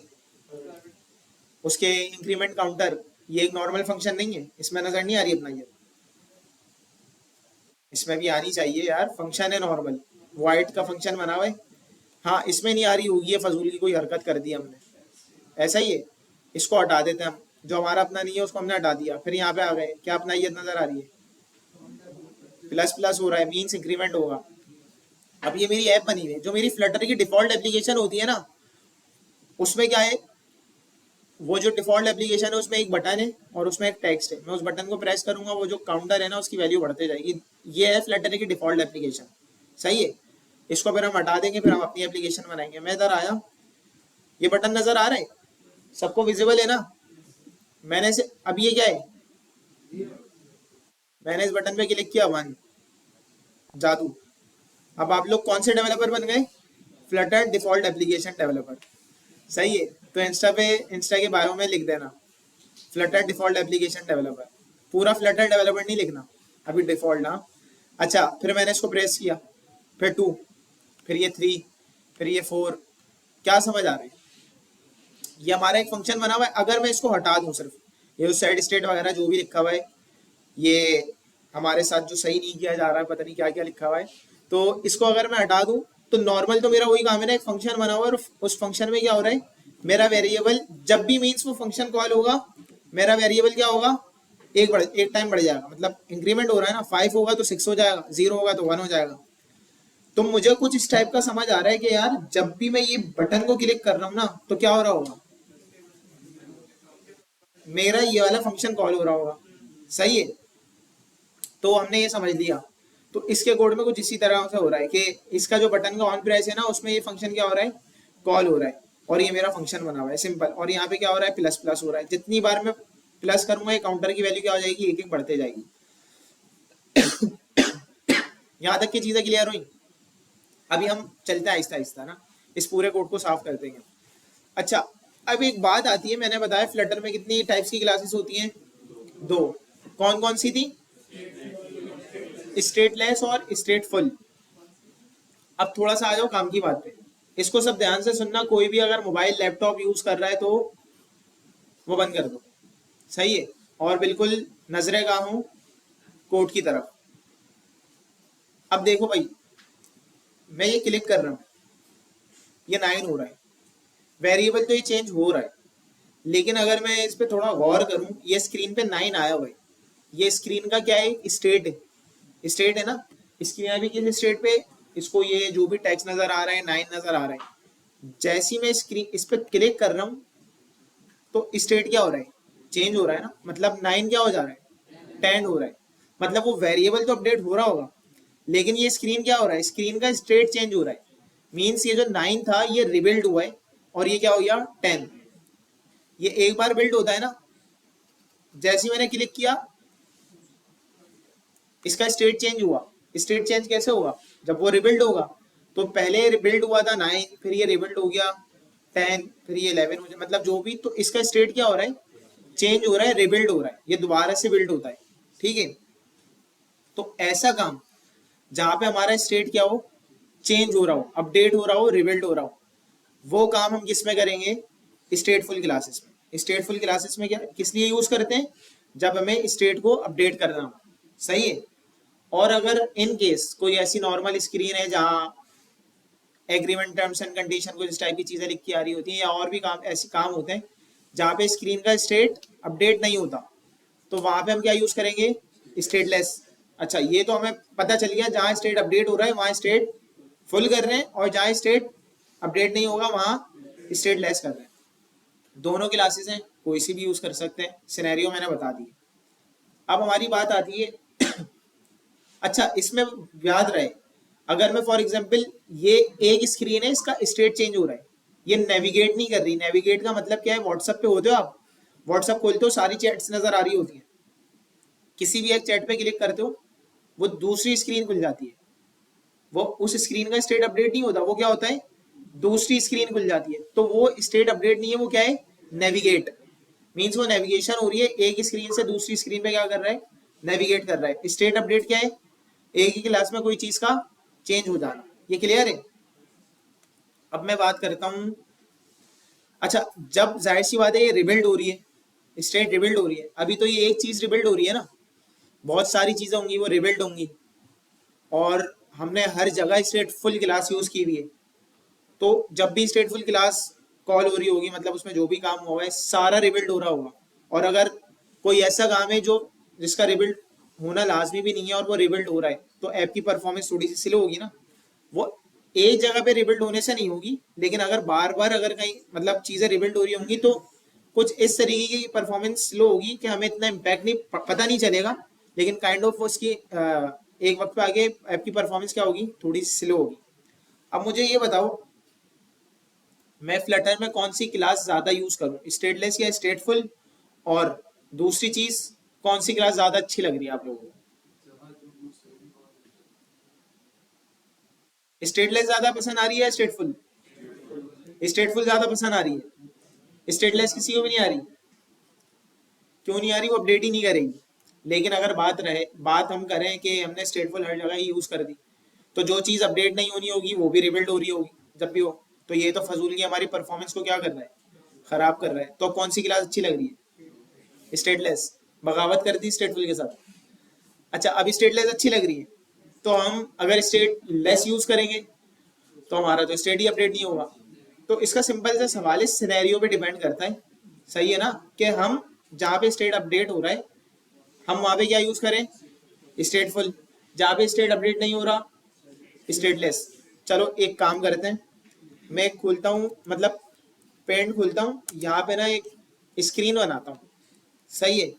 उसके इंक्रीमेंट काउंटर, ये एक नॉर्मल फंक्शन नहीं है, इसमें नजर नहीं आ रही अपना ये, इसमें भी आनी चाहिए यार, फंक्शन है नॉर्मल, वाइट का फंक्शन बना हुआ है। हाँ इसमें नहीं आ रही होगी, ये फजूल की कोई हरकत कर दी हमने, ऐसा ही है। इसको हटा देते हैं हम, जो हमारा अपना नहीं है उसको हमने हटा दिया, फिर यहाँ पे आ गए, क्या अपना ये नजर आ रही है, प्लस प्लस हो रहा है, मीन्स इंक्रीमेंट होगा। अब ये मेरी ऐप बनी हुई है, जो मेरी फ्लटर की डिफॉल्ट एप्लीकेशन होती है ना, उसमें क्या है, वो जो डिफॉल्ट एप्लीकेशन है उसमें एक बटन है और उसमें एक टेक्स्ट है, मैं उस बटन को प्रेस करूंगा, वो जो काउंटर है ना उसकी वैल्यू बढ़ते जाएगी। ये है फ्लटर की डिफॉल्ट एप्लीकेशन, सही है। इसको फिर हम हटा देंगे, फिर हम अपनी एप्लीकेशन बनाएंगे। मैं इधर आया, ये बटन नजर आ रहा है, सबको विजिबल है ना। मैंने से अब ये क्या है, मैंने इस बटन पे क्लिक किया, वन, जादू। अब आप लोग कौन से डेवलपर बन गए, फ्लटर डिफॉल्ट एप्लीकेशन डेवलपर, सही है। तो इंस्टा के बारे में लिख देना फ्लटर डिफॉल्ट एप्लीकेशन डेवलपर, पूरा फ्लटर डेवलपर नहीं लिखना, अभी डिफॉल्ट ना। अच्छा, फिर मैंने इसको प्रेस किया, फिर टू, फिर ये थ्री, फिर ये फोर, क्या समझ आ रहा है, ये हमारा एक फंक्शन बना हुआ है। अगर मैं इसको हटा दूं, सिर्फ ये सेट स्टेट वगैरह जो भी लिखा हुआ है, ये हमारे साथ जो सही नहीं किया जा रहा है, पता नहीं क्या क्या लिखा हुआ है, तो इसको अगर मैं हटा दूं, तो नॉर्मल तो मेरा वही काम है ना, एक फंक्शन बना हुआ है और उस फंक्शन में क्या हो रहा है, मेरा वेरिएबल जब भी मीन्स वो फंक्शन कॉल होगा, मेरा वेरिएबल क्या होगा, एक टाइम बढ़ जाएगा, मतलब इंक्रीमेंट हो रहा है ना, 5 होगा तो 6 हो जाएगा, 0 होगा तो 1 हो जाएगा। तो मुझे कुछ इस टाइप का समझ आ रहा है कि यार जब भी मैं ये बटन को क्लिक कर रहा हूँ ना, तो क्या हो रहा होगा, मेरा ये वाला फंक्शन कॉल हो रहा होगा, सही है। तो हमने ये समझ लिया। तो इसके कोड में कुछ इसी तरह से हो रहा है कि इसका जो बटन का ऑन प्रेस है ना, उसमें ये फंक्शन क्या हो रहा है, कॉल हो रहा है, और ये मेरा फंक्शन बना हुआ है सिंपल। और यहाँ पे क्या हो रहा है, प्लस प्लस हो रहा है, जितनी बार मैं प्लस करूंगा ये काउंटर की वैल्यू क्या हो जाएगी, एक एक बढ़ते जाएगी। यहाँ तक की चीजें क्लियर हुई। अभी हम चलते हैं आहिस्ता आहिस्ता ना, इस पूरे कोड को साफ कर देंगे। अच्छा, अब एक बात आती है, मैंने बताया फ्लटर में कितनी टाइप्स की क्लासेस होती हैं, दो। कौन कौन सी थी, स्टेटलेस और स्टेटफुल। अब थोड़ा सा आ जाओ काम की बात पे, इसको सब ध्यान से सुनना, कोई भी अगर मोबाइल लैपटॉप यूज कर रहा है तो वो बंद कर दो, सही है। और बिल्कुल नजरे गाहों कोड की तरफ। अब देखो भाई, मैं ये क्लिक कर रहा हूँ, ये 9 हो रहा है, वेरिएबल तो ये चेंज हो रहा है, लेकिन अगर मैं इस पे थोड़ा गौर करूं, ये स्क्रीन पे 9 आया हुआ है, ये स्क्रीन का क्या है, स्टेट है, स्टेट है ना। स्क्रीन अभी किस स्टेट पे, इसको ये जो भी टेक्स्ट नजर आ रहा है 9 नजर आ रहा है। जैसी मैं स्क्रीन इस पे क्लिक कर रहा हूँ, तो स्टेट क्या हो रहा है, चेंज हो रहा है ना, मतलब 9 क्या हो जा रहा है, 10 हो रहा है। मतलब वो वेरिएबल तो अपडेट हो रहा होगा, लेकिन ये स्क्रीन क्या हो रहा है, स्क्रीन का स्टेट चेंज हो रहा है। मीन्स ये जो 9 था ये रिबिल्ड हुआ है, और ये क्या हो गया 10। ये एक बार बिल्ड होता है ना, जैसे ही मैंने क्लिक किया इसका स्टेट चेंज हुआ। स्टेट चेंज कैसे हुआ, जब वो रिबिल्ड होगा, तो पहले रिबिल्ड हुआ था 9, फिर ये रिबिल्ड हो गया 10, फिर ये 11 हो गया, मतलब जो भी, तो इसका स्टेट क्या हो रहा है, चेंज हो रहा है, रिबिल्ड हो रहा है, ये दोबारा से बिल्ड होता है, ठीक है। तो ऐसा काम जहां पे हमारा स्टेट क्या हो, चेंज हो रहा हो, अपडेट हो रहा हो, रिबिल्ड हो रहा हो, वो काम हम किस में करेंगे, स्टेटफुल क्लासेस में। स्टेटफुल क्लासेस में क्या किस लिए यूज करते हैं, जब हमें स्टेट को अपडेट करना हो, सही है। और अगर इन केस कोई ऐसी नॉर्मल स्क्रीन है जहां एग्रीमेंट टर्म्स एंड कंडीशन कुछ इस टाइप की चीजें लिख के आ रही होती हैं, या और भी काम ऐसे काम होते हैं जहां पे स्क्रीन का स्टेट अपडेट नहीं होता, तो वहां पे हम क्या यूज करेंगे, स्टेटलेस। अच्छा, ये तो हमें पता चल गया, जहां स्टेट अपडेट हो रहा है वहां स्टेट फुल कर रहे हैं, और जहां स्टेट अपडेट नहीं होगा वहां स्टेट लेस कर रहे हैं। दोनों क्लासेस हैं, कोई सी भी यूज कर सकते हैं, सिनेरियो मैंने बता दी। अब हमारी बात आती है अच्छा, इसमें याद रहे, अगर मैं फॉर एग्जांपल ये एक स्क्रीन है, इसका स्टेट चेंज हो रहा है, ये नेविगेट नहीं कर रही। नेविगेट का मतलब क्या है, व्हाट्सएप पे होते हो आप, व्हाट्सएप खोलते हो, सारी चैट्स नजर आ रही होती हैं, किसी भी एक चैट पे क्लिक करते हो, वो दूसरी स्क्रीन खुल जाती है, वो उस स्क्रीन का स्टेट अपडेट नहीं होता, वो क्या होता है, दूसरी स्क्रीन खुल जाती है, तो वो स्टेट अपडेट नहीं है, वो क्या है, नेविगेट। मीन्स वो नेविगेशन हो रही है, एक स्क्रीन से दूसरी स्क्रीन पे क्या कर रहा है, नेविगेट कर रहा है। स्टेट अपडेट क्या है, एक ही क्लास में कोई चीज का चेंज हो जाना। ये क्लियर है? अब मैं बात करता हूँ। अच्छा, जब जाहिर सी बात है ये रिबिल्ड हो रही है, स्टेट रिबिल्ड हो रही है, अभी तो ये एक चीज रिबिल्ड हो रही है ना, बहुत सारी चीजें होंगी वो रिबिल्ड होंगी, और हमने हर जगह स्टेट फुल क्लास यूज की हुई है। तो जब भी स्टेटफुल क्लास कॉल हो रही होगी, मतलब उसमें जो भी काम हुआ है सारा रिबिल्ड हो रहा होगा। और अगर कोई ऐसा काम है जो जिसका रिबिल्ड होना लाजमी भी नहीं है और वो रिबिल्ड हो रहा है, तो ऐप की परफॉर्मेंस थोड़ी सी स्लो होगी ना। वो एक जगह पे रिबिल्ड होने से नहीं होगी, लेकिन अगर बार बार अगर कहीं मतलब चीजें रिबिल्ड हो रही होंगी तो कुछ इस तरीके की परफॉर्मेंस स्लो होगी कि हमें इतना इम्पैक्ट नहीं पता नहीं चलेगा, लेकिन काइंड ऑफ उसकी एक वक्त पे आगे ऐप की परफॉर्मेंस क्या होगी, थोड़ी स्लो होगी। अब मुझे ये बताओ, मैं फ्लटर में कौन सी क्लास ज्यादा यूज करूं, स्टेटलेस या स्टेटफुल? और दूसरी चीज, कौन सी क्लास ज्यादा अच्छी लग रही है आप लोगों को? स्टेटलेस ज्यादा पसंद आ रही है या स्टेटफुल? स्टेटफुल ज्यादा पसंद आ रही है, स्टेटलेस किसी को भी नहीं आ रही। क्यों नहीं आ रही? वो अपडेट ही नहीं करेगी। लेकिन अगर बात हम करें कि हमने स्टेटफुल हर जगह ही यूज कर दी, तो जो चीज अपडेट नहीं होनी होगी वो भी रिबिल्ड हो रही होगी जब भी हो। तो ये तो फजूल की हमारी परफॉर्मेंस को क्या कर रहा है, खराब कर रहा है। तो कौन सी क्लास अच्छी लग रही है? स्टेटलेस। बगावत कर दी स्टेटफुल के साथ। अच्छा, अब स्टेटलेस अच्छी लग रही है, तो हम अगर स्टेट लेस यूज करेंगे तो हमारा तो स्टेट ही अपडेट नहीं होगा। तो इसका सिंपल सा सवाल इस सिनेरियो पे डिपेंड करता है, सही है ना, कि हम जहाँ पे स्टेट अपडेट हो रहा है हम वहाँ पे क्या यूज करें, स्टेटफुल। जहाँ पे स्टेट अपडेट नहीं हो रहा, स्टेटलेस। चलो एक काम करते हैं, मैं खोलता हूँ, मतलब पेंट खोलता हूँ, यहाँ पे ना एक स्क्रीन बनाता हूँ, सही है।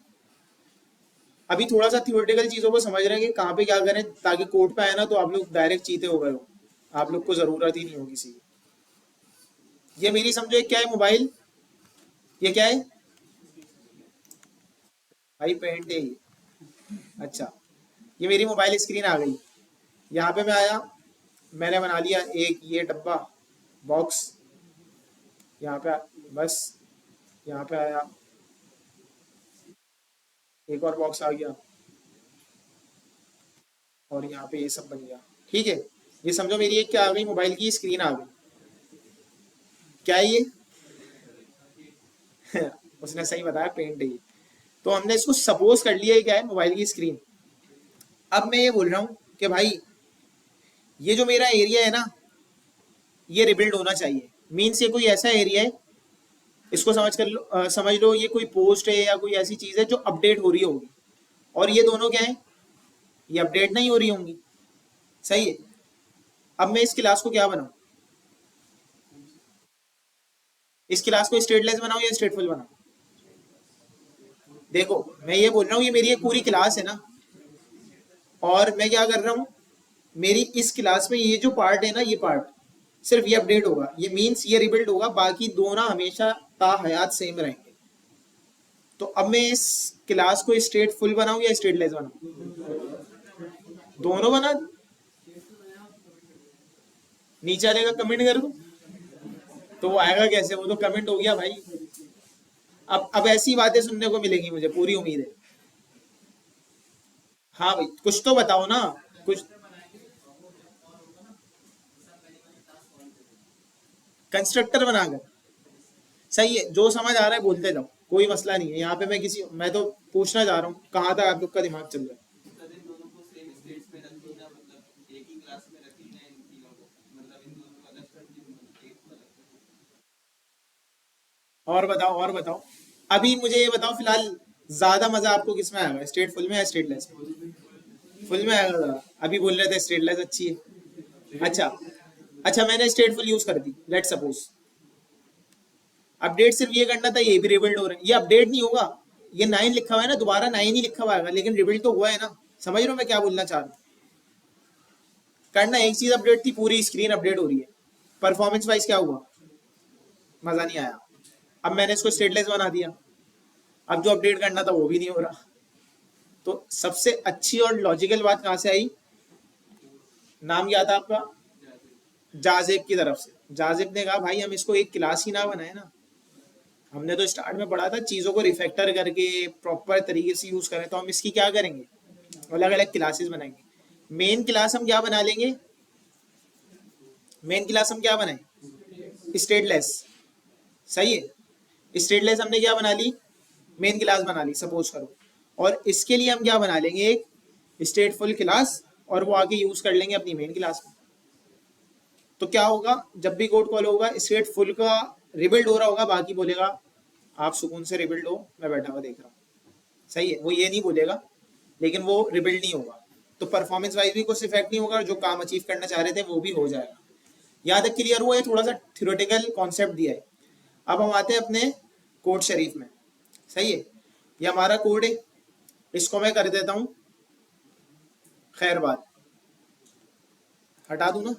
अभी थोड़ा सा थियोरेटिकल चीजों को समझ रहे हैं कि कहाँ पे क्या करें, ताकि कोर्ट पे आए ना तो आप लोग डायरेक्ट चीते हो गए हो, आप लोग को जरूरत ही नहीं होगी किसी की। ये मेरी समझो एक क्या है, मोबाइल। ये क्या है भाई? पेंट है ये। अच्छा, ये मेरी मोबाइल स्क्रीन आ गई। यहाँ पे मैं आया, मैंने बना लिया एक ये डब्बा, बॉक्स। यहाँ पे बस, यहाँ पे आया, एक और बॉक्स आ गया, और यहाँ पे ये सब बन गया। ठीक है, ये समझो मेरी एक क्या आ गई, मोबाइल की स्क्रीन आ गई। क्या है ये? उसने सही बताया, पेंट है ये। तो हमने इसको सपोज कर लिया, ये क्या है, मोबाइल की स्क्रीन। अब मैं ये बोल रहा हूँ कि भाई ये जो मेरा एरिया है ना, ये रिबिल्ड होना चाहिए। मीन्स ये कोई ऐसा एरिया है, इसको समझ लो ये कोई पोस्ट है या कोई ऐसी चीज है जो अपडेट हो रही होगी, और ये दोनों क्या है, ये अपडेट नहीं हो रही होंगी, सही है। अब मैं इस क्लास को क्या बनाऊं, इस क्लास को स्टेटलेस बनाऊं या स्टेटफुल बनाऊं? देखो, मैं ये बोल रहा हूँ ये मेरी एक पूरी क्लास है ना, और मैं क्या कर रहा हूँ, मेरी इस क्लास में ये जो पार्ट है ना, ये पार्ट सिर्फ ये अपडेट होगा, ये मीन्स ये रिबिल्ड होगा, बाकी दोनों हमेशा ता हयात सेम रहेंगे। तो अब मैं इस क्लास को स्टेट फुल बनाऊं या स्टेटलेस बनाऊं? दोनों बना दूं? नीचे वाले का कमेंट कर दूं? तो वो आएगा कैसे, वो तो कमेंट हो गया भाई। अब ऐसी बातें सुनने को मिलेंगी, मुझे पूरी उम्मीद है। हाँ भाई, कुछ तो बताओ ना, कुछ। कंस्ट्रक्टर बनाकर, सही है, जो समझ आ रहा है बोलते जाओ, कोई मसला नहीं है। यहाँ पे मैं तो पूछना चाह रहा हूँ कहाँ तक आप लोग का दिमाग चल रहा है। और बताओ, और बताओ। अभी मुझे ये बताओ फिलहाल, ज्यादा मजा आपको किस में आएगा, स्टेट फुल में या स्टेटलेस में? फुल में आएगा ज़्यादा। अभी बोल रहे थे स्टेटलेस अच्छी है। अच्छा, अच्छा मैंने स्टेट फुल यूज कर दी, लेट सपोज। अपडेट सिर्फ ये करना था, ये भी रिबिल्ड हो रहा है, ये अपडेट नहीं होगा। ये 9 लिखा हुआ है ना, दोबारा 9 ही लिखा हुआ है, लेकिन रिबिल्ड तो हुआ है ना। समझ रहे हो मैं क्या बोलना चाह रहा हूँ? करना एक चीज अपडेट थी, पूरी स्क्रीन अपडेट हो रही है। परफॉर्मेंस वाइज क्या हुआ, मजा नहीं आया। अब मैंने इसको स्टेटलेस बना दिया, अब जो अपडेट करना था वो भी नहीं हो रहा। तो सबसे अच्छी और लॉजिकल बात कहाँ से आई? नाम क्या था आपका? जाजिब की तरफ से। जाजिब ने कहा भाई हम इसको एक क्लास ही ना बनाए ना, हमने तो स्टार्ट में पढ़ा था चीजों को रिफैक्टर करके प्रॉपर तरीके से यूज करें, तो हम इसकी क्या करेंगे, अलग अलग क्लासेस बनाएंगे। मेन क्लास हम क्या बना लेंगे, मेन क्लास हम क्या बनाए, स्टेटलेस, सही है। स्टेटलेस हमने क्या बना ली, मेन क्लास बना ली सपोज करो, और इसके लिए हम क्या बना लेंगे, एक स्टेटफुल क्लास, और वो आगे यूज कर लेंगे अपनी मेन क्लास में। तो क्या होगा, जब भी कोड कॉल होगा स्टेटफुल का रिबिल्ड हो रहा होगा, बाकी बोलेगा आप सुकून से रिबिल्ड हो, मैं बैठा हुआ देख रहा हूँ, सही है, वो ये नहीं बोलेगा, लेकिन वो रिबिल्ड नहीं होगा। तो परफॉर्मेंस वाइज भी कुछ इफेक्ट नहीं होगा, और जो काम अचीव करना चाह रहे थे वो भी हो जाएगा। यहाँ तक क्लियर हुआ है, थोड़ा सा थ्योरेटिकल कॉन्सेप्ट दिया है। अब हम आते हैं अपने कोड शरीफ में, सही है। ये हमारा कोड है, इसको मैं कर देता हूँ खैर बात, हटा दूं ना।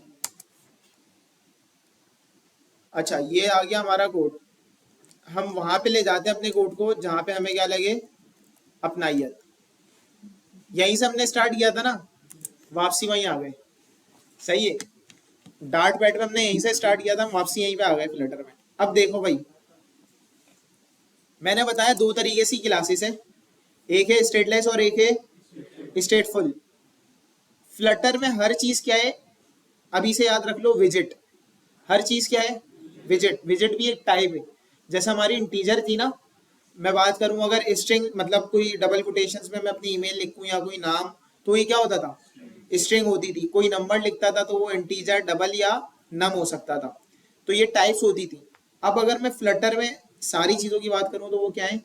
अच्छा, ये आ गया हमारा कोड। हम वहां पे ले जाते हैं अपने कोड को जहां पे हमें क्या लगे, अपनाइयत। यहीं से हमने स्टार्ट किया था ना, वापसी वहीं आ गए, सही है। डार्ट पैड पे हमने यहीं से स्टार्ट किया था, हम वापसी यहीं पे आ गए फ्लटर में। अब देखो भाई, मैंने बताया दो तरीके से क्लासेस है, एक है स्टेटलेस और एक है स्टेटफुल। फ्लटर में हर चीज क्या है, अभी से याद रख लो, विजिट। हर चीज क्या है, विजिट। विजिट भी एक टाइप है। जैसे हमारी इंटीजर थी ना, मैं बात करूं अगर स्ट्रिंग, मतलब कोई डबल कोटेशंस में मैं अपनी ईमेल लिखूं या कोई नाम, तो ये क्या होता था, स्ट्रिंग होती थी। कोई नंबर लिखता था तो वो इंटीजर, डबल या नम हो सकता था। तो ये टाइप्स होती थी। अब अगर मैं फ्लटर में सारी चीजों की बात करूं तो वो क्या है,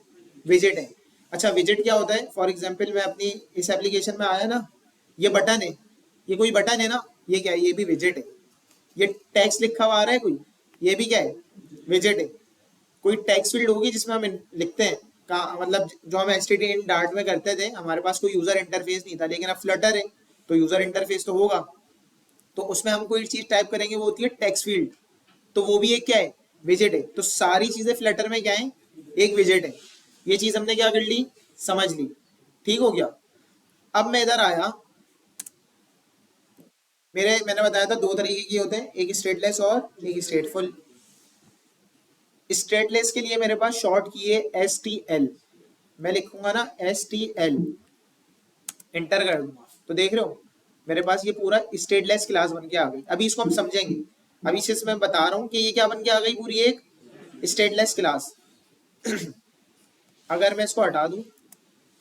विजिट है। अच्छा, विजिट क्या होता है, फॉर एग्जाम्पल मैं अपनी इस एप्लीकेशन में आया ना, ये बटन है, ये कोई बटन है ना, ये क्या है, ये भी विजिट है। ये टेक्स्ट लिखा हुआ आ रहा है कोई, ये भी क्या है, विजिट है। कोई टेक्स्ट फील्ड होगी जिसमें हम लिखते हैं का, मतलब जो हम एचटीटीएल डार्ट में करते थे, हमारे पास कोई यूजर इंटरफेस नहीं था, लेकिन अब फ्लटर है तो यूजर इंटरफेस तो होगा। तो उसमें हम कोई चीज टाइप करेंगे, वो होती है टेक्स्ट फील्ड, तो वो भी एक क्या है, विजिट है। तो सारी चीजें फ्लटर में क्या है, एक विजिट है। ये चीज हमने क्या कर ली, समझ ली, ठीक हो गया। अब मैं इधर आया, मैंने बताया था दो तरीके के होते हैं, एक स्टेटलेस और एक स्टेटफुल। स्टेटलेस के लिए मेरे पास शॉर्ट की है STL। मैं लिखूंगा ना STL, इंटर कर दूंगा, तो देख रहे हो मेरे पास ये पूरा स्टेटलेस क्लास बन के आ गई। अभी इसको हम समझेंगे, अभी से मैं बता रहा हूँ कि ये क्या बन के आ गई, पूरी एक स्टेटलेस क्लास। अगर मैं इसको हटा दूं,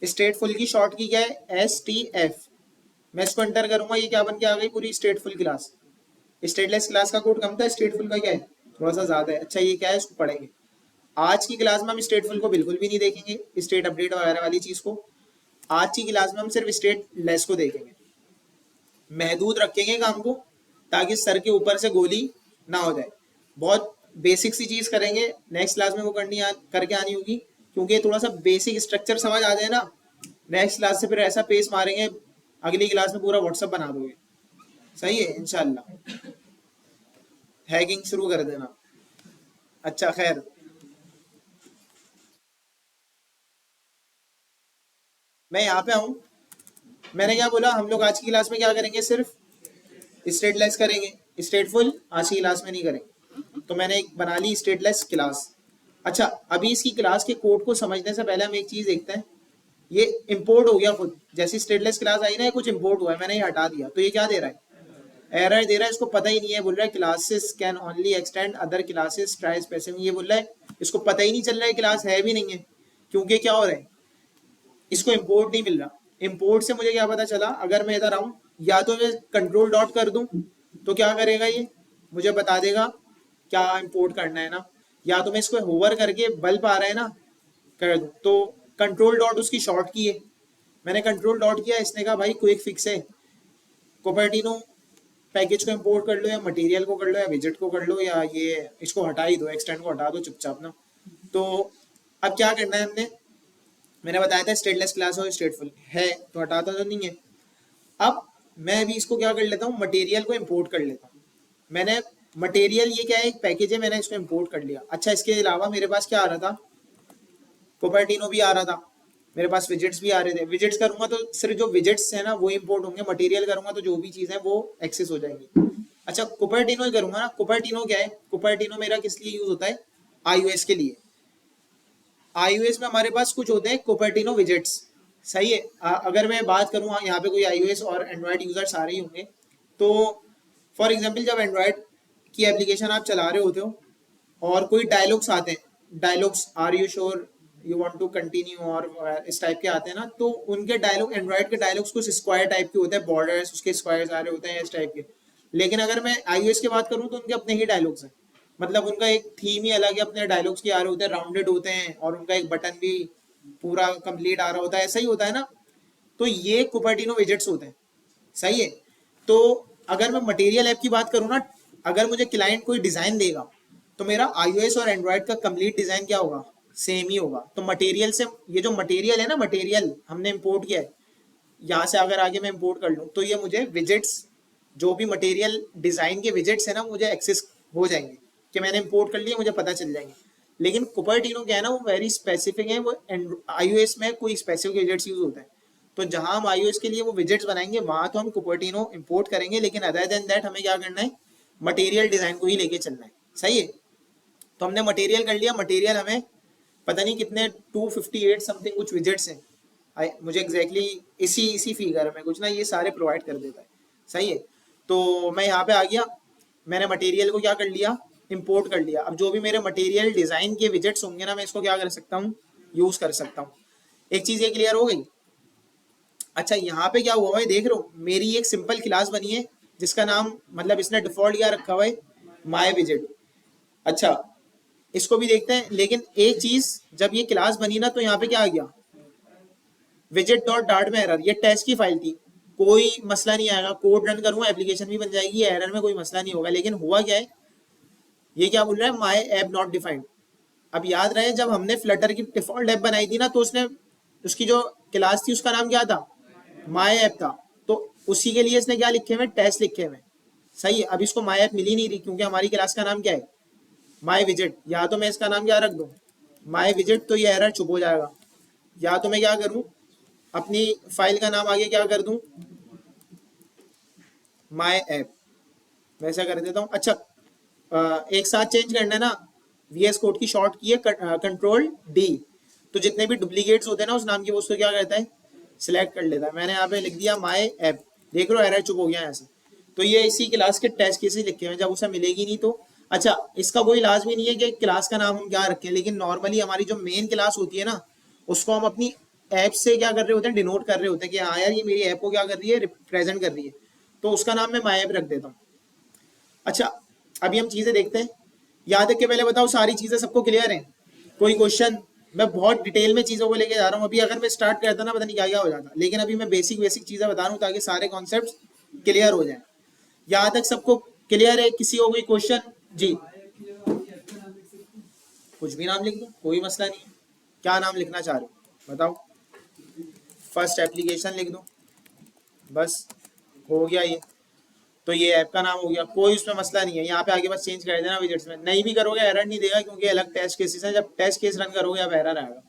स्टेटफुल की शॉर्ट की क्या है, STF। मैं इसको एंटर करूंगा, ये क्या बन के आ गई, पूरी स्टेटफुल क्लास। स्टेटलेस क्लास का कोड कम था, स्टेटफुल का क्या है, थोड़ा सा ज्यादा है। अच्छा, ये क्या है, इसको पढ़ेंगे। आज की क्लास में हम स्टेटफुल को बिल्कुल भी नहीं देखेंगे, स्टेट अपडेट वगैरह वाली चीज को। आज की क्लास में हम सिर्फ स्टेट लेस को देखेंगे, महदूद रखेंगे काम को, ताकि सर के ऊपर से गोली ना हो जाए। बहुत बेसिक सी चीज करेंगे, नेक्स्ट क्लास में वो करके आनी होगी, क्योंकि ये थोड़ा सा बेसिक स्ट्रक्चर समझ आ जाए ना, नेक्स्ट क्लास से फिर ऐसा पेस मारेंगे, अगली क्लास में पूरा व्हाट्सअप बना दोगे, सही है इंशाल्लाह। हैकिंग शुरू कर देना। अच्छा खैर, मैं यहाँ पे आऊँ, मैंने क्या बोला, हम लोग आज की क्लास में क्या करेंगे, सिर्फ स्टेटलेस करेंगे, स्टेटफुल आज की क्लास में नहीं करेंगे। तो मैंने एक बना ली स्टेटलेस क्लास। अच्छा, अभी इसकी क्लास के कोड को समझने से पहले हम एक चीज देखते हैं। ये इंपोर्ट हो गया खुद, जैसी स्टेटलेस क्लास आई ना, ये कुछ इंपोर्ट हुआ है, मैंने ये हटा दिया, तो ये क्या दे रहा है, एरर दे रहा है। इसको पता ही नहीं है, बोल रहा है classes can only extend other classes try specific. ये बोल रहा है, इसको पता ही नहीं चल रहा है क्लास है भी नहीं है, क्योंकि क्या हो रहा है, इसको इंपोर्ट नहीं मिल रहा। इंपोर्ट से मुझे क्या पता चला, अगर मैं इधर आऊं, या तो मैं कंट्रोल डॉट कर दूं, तो क्या करेगा ये, मुझे बता देगा क्या इंपोर्ट करना है ना। या तो मैं इसको होवर करके, बल्ब आ रहा है ना, कर दूं, तो कंट्रोल डॉट उसकी शॉर्ट की है। मैंने कंट्रोल डॉट किया, इसने कहा भाई क्विक फिक्स है, कोपर्टिनो पैकेज को इंपोर्ट कर लो, या मटेरियल को कर लो, या विजिट को कर लो, या ये इसको हटा ही दो, एक्सटेंड को हटा दो चुपचाप ना। तो अब क्या करना है हमने, मैंने बताया था स्टेटलेस क्लास और स्टेटफुल है, तो हटाता तो नहीं है। अब मैं भी इसको क्या कर लेता हूँ, मटेरियल को इंपोर्ट कर लेता हूँ। मैंने मटेरियल, ये क्या है, एक पैकेज है, मैंने इसको इंपोर्ट कर लिया। अच्छा, इसके अलावा मेरे पास क्या आ रहा था, कोपर्टिनो भी आ रहा था, मेरे पास विजिट्स भी आ रहे थे। विजिट्स करूंगा तो सिर्फ जो विजिट्स है ना वो इंपोर्ट होंगे, मटेरियल करूंगा तो जो भी चीज है वो एक्सेस हो जाएंगी। अच्छा, कुपर्टिनो ही करूंगा ना, कुपर्टिनो क्या है, कुपर्टिनो मेरा किस लिए यूज होता है, iOS के लिए। iOS में हमारे पास कुछ होते हैं कुपर्टिनो विजेट्स, सही है। अगर मैं बात करूँ, यहाँ पे कोई iOS और एंड्रॉयड यूजर सारे ही होंगे, तो फॉर एग्जांपल जब एंड्रॉयड की एप्लीकेशन आप चला रहे होते हो और कोई डायलॉग्स आते हैं, dialogues are you sure you want to continue और इस टाइप के आते हैं ना, तो उनके डायलॉग, एंड्रॉइड के डायलॉग्स कुछ स्क्वायर टाइप के होते हैं, बॉर्डर्स उसके स्क्वायर्स आ रहे होते हैं इस टाइप के। लेकिन अगर मैं iOS की बात करूँ तो उनके अपने ही डायलॉग्स हैं, मतलब उनका एक थीम ही अलग है, अपने डायलॉग्स के आ रहे होते हैं, राउंडेड होते हैं और उनका एक बटन भी पूरा कंप्लीट आ रहा होता है, ऐसा ही होता है ना। तो ये कुपर्टिनो विजेट्स होते हैं, सही है। तो अगर मैं मटेरियल ऐप की बात करूँ ना, अगर मुझे क्लाइंट कोई डिजाइन देगा तो मेरा iOS और एंड्रॉइड का कंप्लीट डिजाइन क्या होगा, सेम ही होगा। तो मटेरियल से, ये जो मटेरियल है ना, मटेरियल हमने इंपोर्ट किया है, यहाँ से अगर आगे मैं इंपोर्ट कर लूँ तो ये मुझे विजेट्स, जो भी मटेरियल डिजाइन के विजेट्स है ना, मुझे एक्सेस हो जाएंगे कि मैंने इंपोर्ट कर लिया, मुझे पता चल जाएंगे। लेकिन कुपर्टिनो क्या है ना, वो वेरी स्पेसिफिक है, वो iOS में कोई स्पेसिफिक विजेट्स यूज होते हैं। तो जहां हम iOS के लिए वो विजेट्स बनाएंगे वहां तो हम कुपर्टिनो इंपोर्ट करेंगे, लेकिन अदर देन दैट हमें क्या करना है, मटेरियल डिजाइन को ही लेके चलना है, सही है। तो हमने मटेरियल कर लिया, मटेरियल हमें पता नहीं कितने 258 समथिंग कुछ विजेट्स हैं, मुझे एग्जैक्टली इसी फिगर में कुछ ना, ये सारे प्रोवाइड कर देता है, सही है। तो मैं यहाँ पे आ गया, मैंने मटेरियल को क्या कर लिया, इंपोर्ट कर लिया। अब जो भी मेरे मटेरियल डिजाइन के विजेट्स होंगे ना, मैं इसको क्या कर सकता हूँ, यूज कर सकता हूँ। एक चीज ये क्लियर हो गई। अच्छा यहाँ पे क्या हुआ भाई, देख रहे हो मेरी एक सिंपल क्लास बनी है जिसका नाम, मतलब इसने डिफॉल्ट क्या रखा हुआ है, माय विजेट। अच्छा इसको भी देखते हैं, लेकिन एक चीज, जब ये क्लास बनी ना तो यहाँ पे क्या आ गया, विजेट डॉट डार्ट में एरर, ये टेस्ट की फाइल थी, कोई मसला नहीं आएगा, कोड रन करूंगा एप्लीकेशन भी बन जाएगी, एरर में कोई मसला नहीं होगा। लेकिन हुआ क्या है, ये क्या बोल रहा है, माई ऐप नॉट डिफाइंड। अब याद रहे जब हमने फ्लटर की डिफॉल्ट ऐप बनाई थी ना, तो उसने, उसकी जो क्लास थी उसका नाम क्या था, माई ऐप था। तो उसी के लिए इसने क्या लिखे हुए, टेस्ट लिखे हुए, सही है। अब इसको माई ऐप मिल ही नहीं रही क्योंकि हमारी क्लास का नाम क्या है, माई विजेट। या तो मैं इसका नाम क्या रख दूं, माई विजेट, तो ये एरर चुप हो जाएगा। या तो मैं क्या करूं, अपनी फाइल का नाम आगे क्या कर दूं, माई ऐप, वैसा कर देता हूँ। अच्छा एक साथ चेंज करना है ना, VS कोड की शॉर्ट की है कंट्रोल D। तो जितने भी डुप्लीकेट्स होते हैं ना उस नाम के, वो उसको क्या करता है, सिलेक्ट कर लेता है। मैंने यहाँ पे लिख दिया माई ऐप, देख लो एरर चुप हो गया यहाँ से। तो ये इसी क्लास के टेस्ट केसेस लिखे हुए हैं, जब उसे मिलेगी नहीं तो। अच्छा इसका कोई इलाज भी नहीं है कि क्लास का नाम हम क्या रखें, लेकिन नॉर्मली हमारी जो मेन क्लास होती है ना, उसको हम अपनी ऐप से क्या कर रहे होते हैं, डिनोट कर रहे होते हैं कि हाँ यार ये मेरी ऐप को क्या कर रही है, रिप्रेजेंट कर रही है। तो उसका नाम मैं माई ऐप रख देता हूँ। अच्छा अभी हम चीजें देखते हैं, याद रख के पहले बताओ सारी चीजें सबको क्लियर हैं, कोई क्वेश्चन। मैं बहुत डिटेल में चीजों को लेके जा रहा हूँ, अभी अगर मैं स्टार्ट करता ना पता नहीं क्या क्या हो जाता, लेकिन अभी मैं बेसिक बेसिक चीजें बता रहा हूँ ताकि सारे कॉन्सेप्ट क्लियर हो जाए। यहाँ तक सबको क्लियर है, किसी को कोई क्वेश्चन? जी कुछ भी नाम लिख दो, कोई मसला नहीं है। क्या नाम लिखना चाह रहे हो बताओ, फर्स्ट एप्लीकेशन लिख दो, बस हो गया ये। तो ये ऐप का नाम हो गया, कोई उसमें मसला नहीं है। यहाँ पे आगे बस चेंज कर देना विजेट्स में, नहीं भी करोगे एरर नहीं देगा क्योंकि अलग टेस्ट केसेस हैं, जब टेस्ट केस रन करोगे अब एरर आएगा।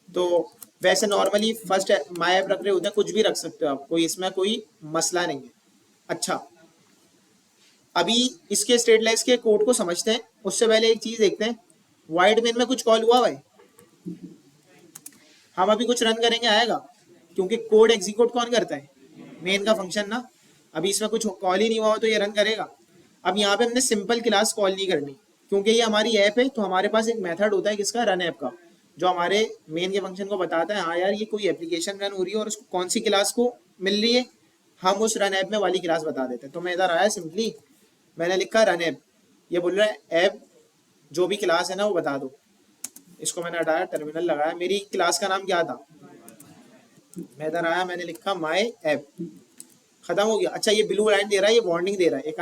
तो वैसे नॉर्मली फर्स्ट माई ऐप रख रहे होते हैं, कुछ भी रख सकते हो आप, कोई इसमें कोई मसला नहीं है। अच्छा अभी इसके स्टेटलेस के कोड को समझते हैं, उससे पहले एक चीज देखते हैं, वाइड मेन में कुछ कॉल हुआ भाई, हम अभी कुछ रन करेंगे आएगा, क्योंकि कोड एग्जीक्यूट कौन करता है, मेन का फंक्शन ना। अभी इसमें कुछ कॉल ही नहीं हुआ हो तो ये रन करेगा। अब यहाँ पे हमने सिंपल क्लास कॉल नहीं करनी, क्योंकि ये हमारी ऐप है, तो हमारे पास एक मेथड होता है किसका, रन ऐप का, जो हमारे मेन के फंक्शन को बताता है हाँ यार ये कोई एप्लीकेशन रन हो रही है और उसको कौन सी क्लास को मिल रही है, हम उस रन ऐप में वाली क्लास बता देते हैं। तो मैं इधर आया, सिंपली मैंने लिखा रन ऐप, ये बोल रहा है ऐप जो भी क्लास है ना वो बता दो। इसको मैंने हटाया, टर्मिनल लगाया, मेरी क्लास का नाम क्या था, मैं इधर आया, मैंने लिखा माई ऐप, खत्म हो गया। अच्छा ये ब्लू लाइन दे रहा है, ये वार्निंग दे रहा है, एक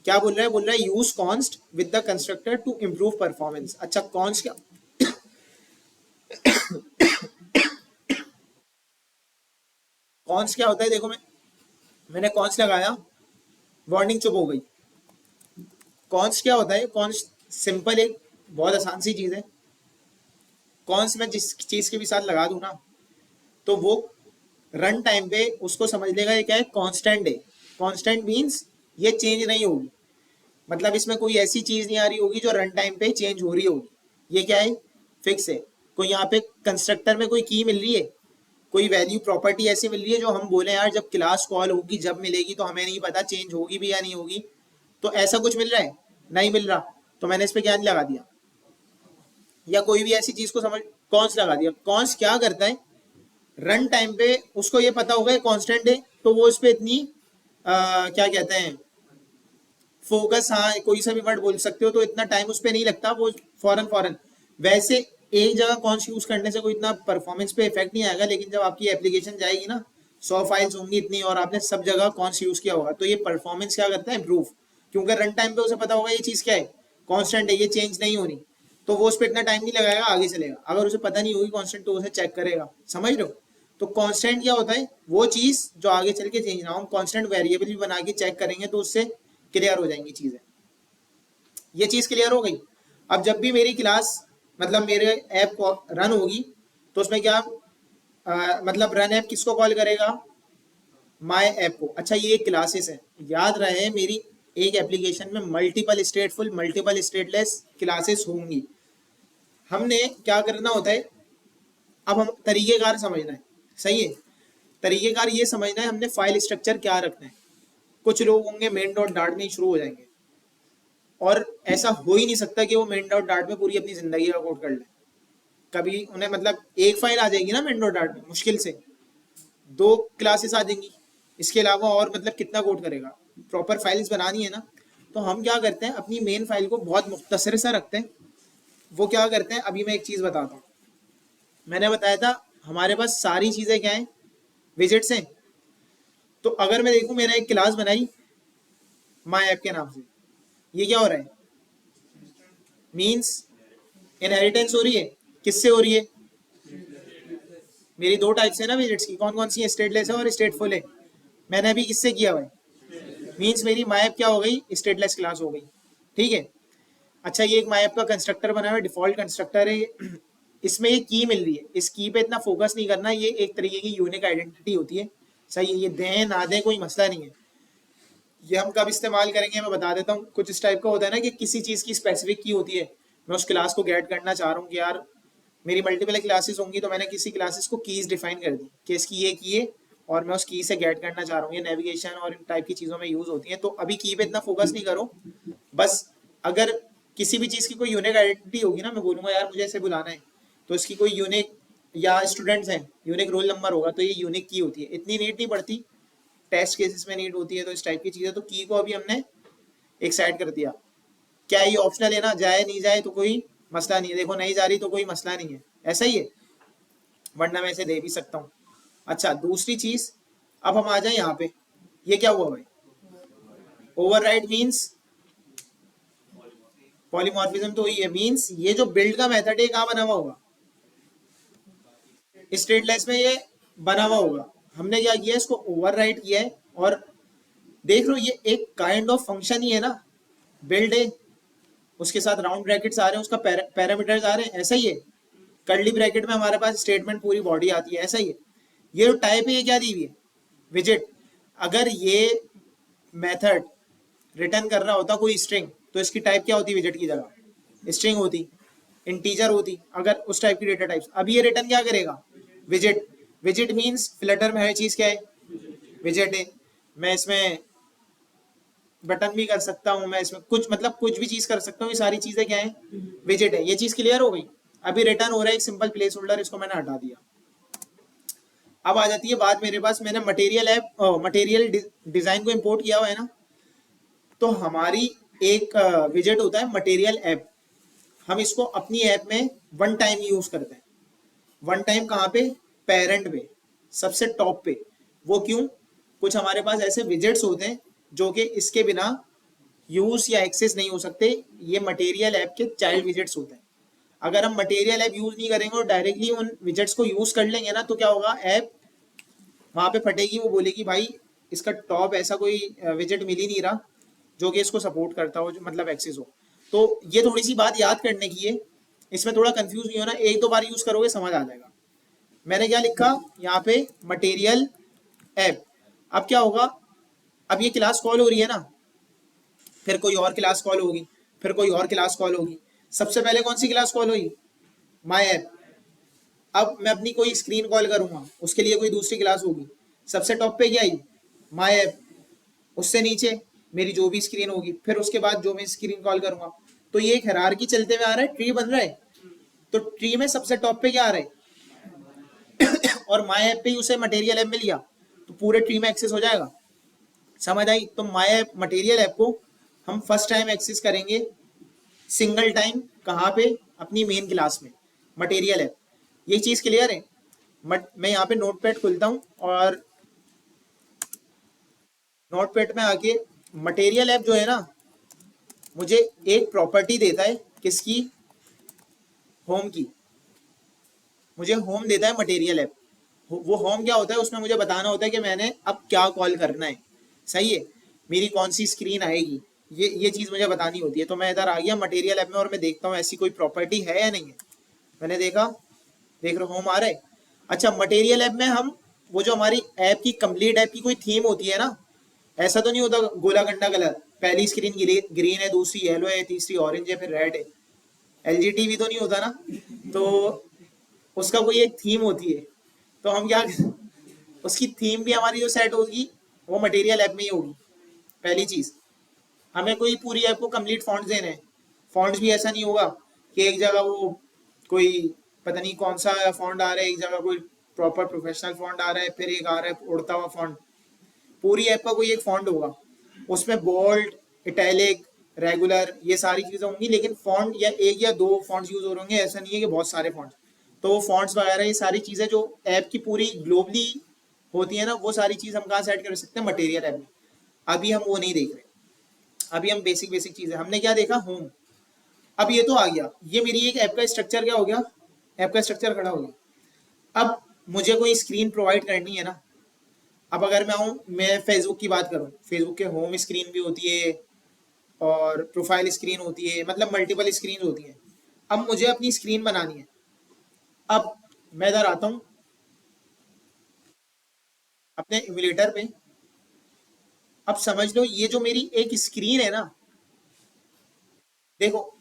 क्या बोल रहा है, बोल रहा है use const with the constructor to improve performance. अच्छा कॉन्स्ट क्या, कॉन्स्ट क्या होता है, देखो मैंने कॉन्स्ट लगाया, वार्निंग चुप हो गई। कॉन्स्ट क्या होता है, कॉन्स्ट सिंपल एक बहुत आसान सी चीज है। कॉन्स्ट में जिस चीज के भी साथ लगा दूं ना, तो वो रन टाइम पे उसको समझ लेगा ये क्या है, कांस्टेंट है। कांस्टेंट मींस ये चेंज नहीं होगी, मतलब इसमें कोई ऐसी चीज नहीं आ रही होगी जो रन टाइम पे चेंज हो रही होगी। ये क्या है, फिक्स है। कोई यहाँ पे कंस्ट्रक्टर में कोई की मिल रही है, कोई वैल्यू प्रॉपर्टी ऐसी मिल रही है जो हम बोले यार जब क्लास कॉल होगी जब मिलेगी, तो हमें नहीं पता चेंज होगी भी या नहीं होगी, तो ऐसा कुछ मिल रहा है नहीं मिल रहा तो मैंने इस पे क्या नहीं लगा दिया, या कोई भी ऐसी चीज को समझ कॉन्स लगा दिया। कॉन्स क्या करता है, रन टाइम पे उसको ये पता होगा कांस्टेंट है, तो वो इस पे इतनी क्या कहते हैं फोकस, हाँ कोई सा भी वर्ड बोल सकते हो, तो इतना टाइम उस पर नहीं लगता, वो फॉरन फॉरन। वैसे एक जगह कॉन्स यूज करने से कोई इतना परफॉर्मेंस पे इफेक्ट नहीं आएगा, लेकिन जब आपकी एप्लीकेशन जाएगी ना, 100 फाइल्स होंगी इतनी और आपने सब जगह कॉन्स यूज किया होगा, तो ये परफॉर्मेंस क्या करता है, इंप्रूव। क्योंकि रन टाइम पे उसे पता होगा ये चीज क्या है, कॉन्स्टेंट है, ये चेंज नहीं होनी, तो वो उस पर इतना टाइम नहीं लगाएगा, आगे चलेगा। अगर उसे पता नहीं होगी कॉन्स्टेंट तो उसे चेक करेगा, समझ रहे हो। तो कांस्टेंट क्या होता है, वो चीज जो आगे चल के चेंज ना हो। हम कांस्टेंट वेरिएबल भी बना के चेक करेंगे तो उससे क्लियर हो जाएंगी चीजें। ये चीज क्लियर हो गई। अब जब भी मेरी क्लास मतलब मेरे ऐप रन होगी तो उसमें क्या मतलब रन ऐप किसको कॉल करेगा, माय ऐप को। अच्छा ये क्लासेस है, याद रहे मेरी एक एप्लीकेशन में मल्टीपल स्टेटफुल मल्टीपल स्टेटलेस क्लासेस होंगी। हमने क्या करना होता है, अब हम तरीकेकार समझना है, सही है। तरीकेकार ये समझना है हमने फाइल स्ट्रक्चर क्या रखना है। कुछ लोग होंगे मेन डॉट डार्ट में ही शुरू हो जाएंगे, और ऐसा हो ही नहीं सकता कि वो मेन डॉट डार्ट में पूरी अपनी जिंदगी का कोड कर ले। कभी उन्हें मतलब एक फाइल आ जाएगी ना मेन डॉट डार्ट में, मुश्किल से 2 क्लासेस आ जाएंगी, इसके अलावा और मतलब कितना कोड करेगा। प्रॉपर फाइल्स बनानी है ना, तो हम क्या करते हैं अपनी मेन फाइल को बहुत मुख्तसर सा रखते हैं। वो क्या करते हैं, अभी मैं एक चीज बताता हूँ। मैंने बताया था हमारे पास सारी चीजें क्या है, विजिट्स हैं। तो अगर मैं देखूं मैंने एक क्लास बनाई माई ऐप के नाम से, ये क्या हो रहा है, मीन्स इनहेरिटेंस हो रही है। किससे हो रही है, मेरी 2 टाइप्स है ना विजिट्स की, कौन कौन सी है, स्टेटलेस है और स्टेटफुल है। मैंने अभी किससे किया हुआ है, मीन्स मेरी माई ऐप क्या हो गई, स्टेटलेस क्लास हो गई, ठीक है। अच्छा ये एक माई ऐप का कंस्ट्रक्टर बना हुआ है, डिफॉल्ट कंस्ट्रक्टर है। इसमें ये की मिल रही है, इस की पे इतना फोकस नहीं करना, ये एक तरीके की यूनिक आइडेंटिटी होती है, सही है। ये दें ना दें कोई मसला नहीं है, ये हम कब इस्तेमाल करेंगे मैं बता देता हूँ। कुछ इस टाइप का होता है ना कि किसी चीज़ की स्पेसिफिक की होती है, मैं उस क्लास को गेट करना चाह रहा हूँ कि यार मेरी मल्टीपल क्लासेस होंगी, तो मैंने किसी क्लासेस को कीज डिफाइन कर दी कि इसकी ये की है और मैं उस की से गेट करना चाह रहा हूँ। ये नेविगेशन और इन टाइप की चीज़ों में यूज़ होती है, तो अभी की पे इतना फोकस नहीं करो। बस अगर किसी भी चीज़ की कोई यूनिक आइडेंटिटी होगी ना, मैं बोलूँगा यार मुझे ऐसे बुलाना है, तो इसकी कोई यूनिक, या स्टूडेंट्स हैं यूनिक रोल नंबर होगा, तो ये यूनिक की होती है, इतनी नीड नहीं पड़ती। टेस्ट केसेस में नीड होती है, तो इस टाइप की चीज़ें, तो की को अभी हमने एक साइड कर दिया। क्या ये ऑप्शनल है ना, जाए नहीं जाए तो कोई मसला नहीं है, देखो नहीं जा रही तो कोई मसला नहीं है, ऐसा ही है, वरना मैं इसे दे भी सकता हूँ। अच्छा दूसरी चीज, अब हम आ जाए यहाँ पे, ये क्या हुआ भाई, ओवरराइड मींस पॉलीमॉर्फिज्म, तो ये मींस ये जो बिल्ड का मेथड है कहाँ बना हुआ होगा, स्टेटलेस में ये बना हुआ होगा। हमने क्या किया, इसको ओवरराइड किया है, और देख लो ये एक काइंड ऑफ फंक्शन ही है ना, बिल्ड है, उसके साथ राउंड ब्रैकेट्स आ रहे हैं, उसका पैरामीटर्स आ रहे हैं, ऐसा ही है। कर्ली ब्रैकेट में हमारे पास स्टेटमेंट पूरी बॉडी आती है, ऐसा ही है। ये जो टाइप है ये क्या दी हुई है, विजिट। अगर ये मेथड रिटर्न कर रहा होता कोई स्ट्रिंग, तो इसकी टाइप क्या होती, विजिट की जगह स्ट्रिंग होती, इंटीजर होती, अगर उस टाइप की डेटा टाइप्स। अब ये रिटर्न क्या करेगा, विजिट। विजिट मींस फ्लटर में हर चीज क्या है, विजिट है। मैं इसमें बटन भी कर सकता हूँ, मैं इसमें कुछ मतलब कुछ भी चीज कर सकता हूँ, ये सारी चीजें क्या है, विजिट है। ये चीज क्लियर हो गई। अभी रिटर्न हो रहा है एक सिंपल प्लेस होल्डर, इसको मैंने हटा दिया। अब आ जाती है बात मेरे पास, मैंने मटेरियल ऐप मटेरियल डिजाइन को इंपोर्ट किया हुआ है ना, तो हमारी एक विजेट होता है मटेरियल ऐप। हम इसको अपनी ऐप में वन टाइम यूज करते हैं। वन टाइम कहाँ पे, पेरेंट पे, सबसे टॉप पे। वो क्यों, कुछ हमारे पास ऐसे विजेट्स होते हैं जो कि इसके बिना यूज या एक्सेस नहीं हो सकते, ये मटेरियल ऐप के चाइल्ड विजेट्स होते हैं। अगर हम मटेरियल ऐप यूज नहीं करेंगे और डायरेक्टली उन विजेट्स को यूज कर लेंगे ना, तो क्या होगा, ऐप वहां पे फटेगी, वो बोलेगी भाई इसका टॉप ऐसा कोई विजेट मिल ही नहीं रहा जो कि इसको सपोर्ट करता हो, जो मतलब एक्सेस हो। तो ये थोड़ी सी बात याद करने की है, इसमें थोड़ा कंफ्यूज नहीं होना, एक दो बार यूज करोगे समझ आ जाएगा। मैंने क्या लिखा यहाँ पे, मटेरियल ऐप। अब क्या होगा, अब ये क्लास कॉल हो रही है ना, फिर कोई और क्लास कॉल होगी, फिर कोई और क्लास कॉल होगी। सबसे पहले कौन सी क्लास कॉल हुई, माई ऐप। अब मैं अपनी कोई स्क्रीन कॉल करूंगा, उसके लिए कोई दूसरी क्लास होगी। सबसे टॉप पे क्या आई, माई ऐप। उससे नीचे मेरी जो भी स्क्रीन होगी, फिर उसके बाद जो मैं स्क्रीन कॉल करूंगा। तो ये एक हायरार्की चलते हुए आ रहा है, ट्री बन रहा है। तो ट्री में सबसे टॉप पे क्या आ रहा है और माई ऐप पे ही उसे मटेरियल ऐप मिल गया, तो पूरे ट्री में एक्सेस हो जाएगा। समझ आई? तो माई ऐप मटेरियल ऐप को हम फर्स्ट टाइम एक्सेस करेंगे सिंगल टाइम, कहाँ पे? अपनी मेन क्लास में, मटेरियल ऐप। ये चीज क्लियर है? मैं यहाँ पे नोटपैड खुलता हूँ और नोटपैड में आके मटेरियल ऐप जो है ना, मुझे एक प्रॉपर्टी देता है, किसकी? होम की। मुझे होम देता है मटेरियल ऐप। वो होम क्या होता है? उसमें मुझे बताना होता है कि मैंने अब क्या कॉल करना है। सही है? मेरी कौन सी स्क्रीन आएगी, ये चीज मुझे बतानी होती है। तो मैं इधर आ गया मटेरियल ऐप में और मैं देखता हूँ ऐसी कोई प्रॉपर्टी है या नहीं है। मैंने देखा, देख रहे होम आ रहा है। अच्छा, मटेरियल ऐप में हम वो जो हमारी ऐप की कंप्लीट ऐप की कोई थीम होती है ना, ऐसा तो नहीं होता गोला गंडा कलर, पहली स्क्रीन ग्रीन है, दूसरी येलो है, तीसरी ऑरेंज है, फिर रेड है। एलजी टीवी तो नहीं होता ना। तो उसका कोई एक थीम होती है। तो हम क्या उसकी थीम भी हमारी जो सेट होगी वो मटेरियल ऐप में ही होगी। पहली चीज, हमें कोई पूरी ऐप को कंप्लीट फॉन्ट्स देने हैं। फॉन्ट्स भी ऐसा नहीं होगा कि एक जगह वो कोई पता नहीं कौन सा फॉन्ट आ रहा है, एक जगह कोई प्रॉपर प्रोफेशनल फॉन्ट आ रहा है, फिर एक आ रहा है उड़ता हुआ फॉन्ट। पूरी ऐप का कोई एक फॉन्ट होगा, उसमें बोल्ड, इटैलिक, रेगुलर, ये सारी चीजें होंगी। लेकिन फॉन्ट या एक या दो फॉन्ट्स यूज हो रहे होंगे, ऐसा नहीं है कि बहुत सारे फॉन्ट्स। तो वो फॉन्ट्स वगैरह ये सारी चीजें जो ऐप की पूरी ग्लोबली होती है ना, वो सारी चीज हम कहाँ सेट कर सकते हैं? मटेरियल ऐप में। अभी हम वो नहीं देख रहे, अभी हम बेसिक बेसिक चीजें। हमने क्या देखा? होम। अब ये तो आ गया, ये मेरी एक ऐप का स्ट्रक्चर क्या हो गया? ऐप का स्ट्रक्चर खड़ा हो गया। अब मुझे कोई स्क्रीन प्रोवाइड करनी है ना। अब अगर मैं फेसबुक की बात करूं, फेसबुक के होम स्क्रीन भी होती है और प्रोफाइल स्क्रीन होती है, मतलब मल्टीपल स्क्रीन होती है। अब मुझे अपनी स्क्रीन बनानी है। अब मैं इधर आता हूँ अपने इमुलेटर पे। अब समझ लो ये जो मेरी एक स्क्रीन है ना, देखो,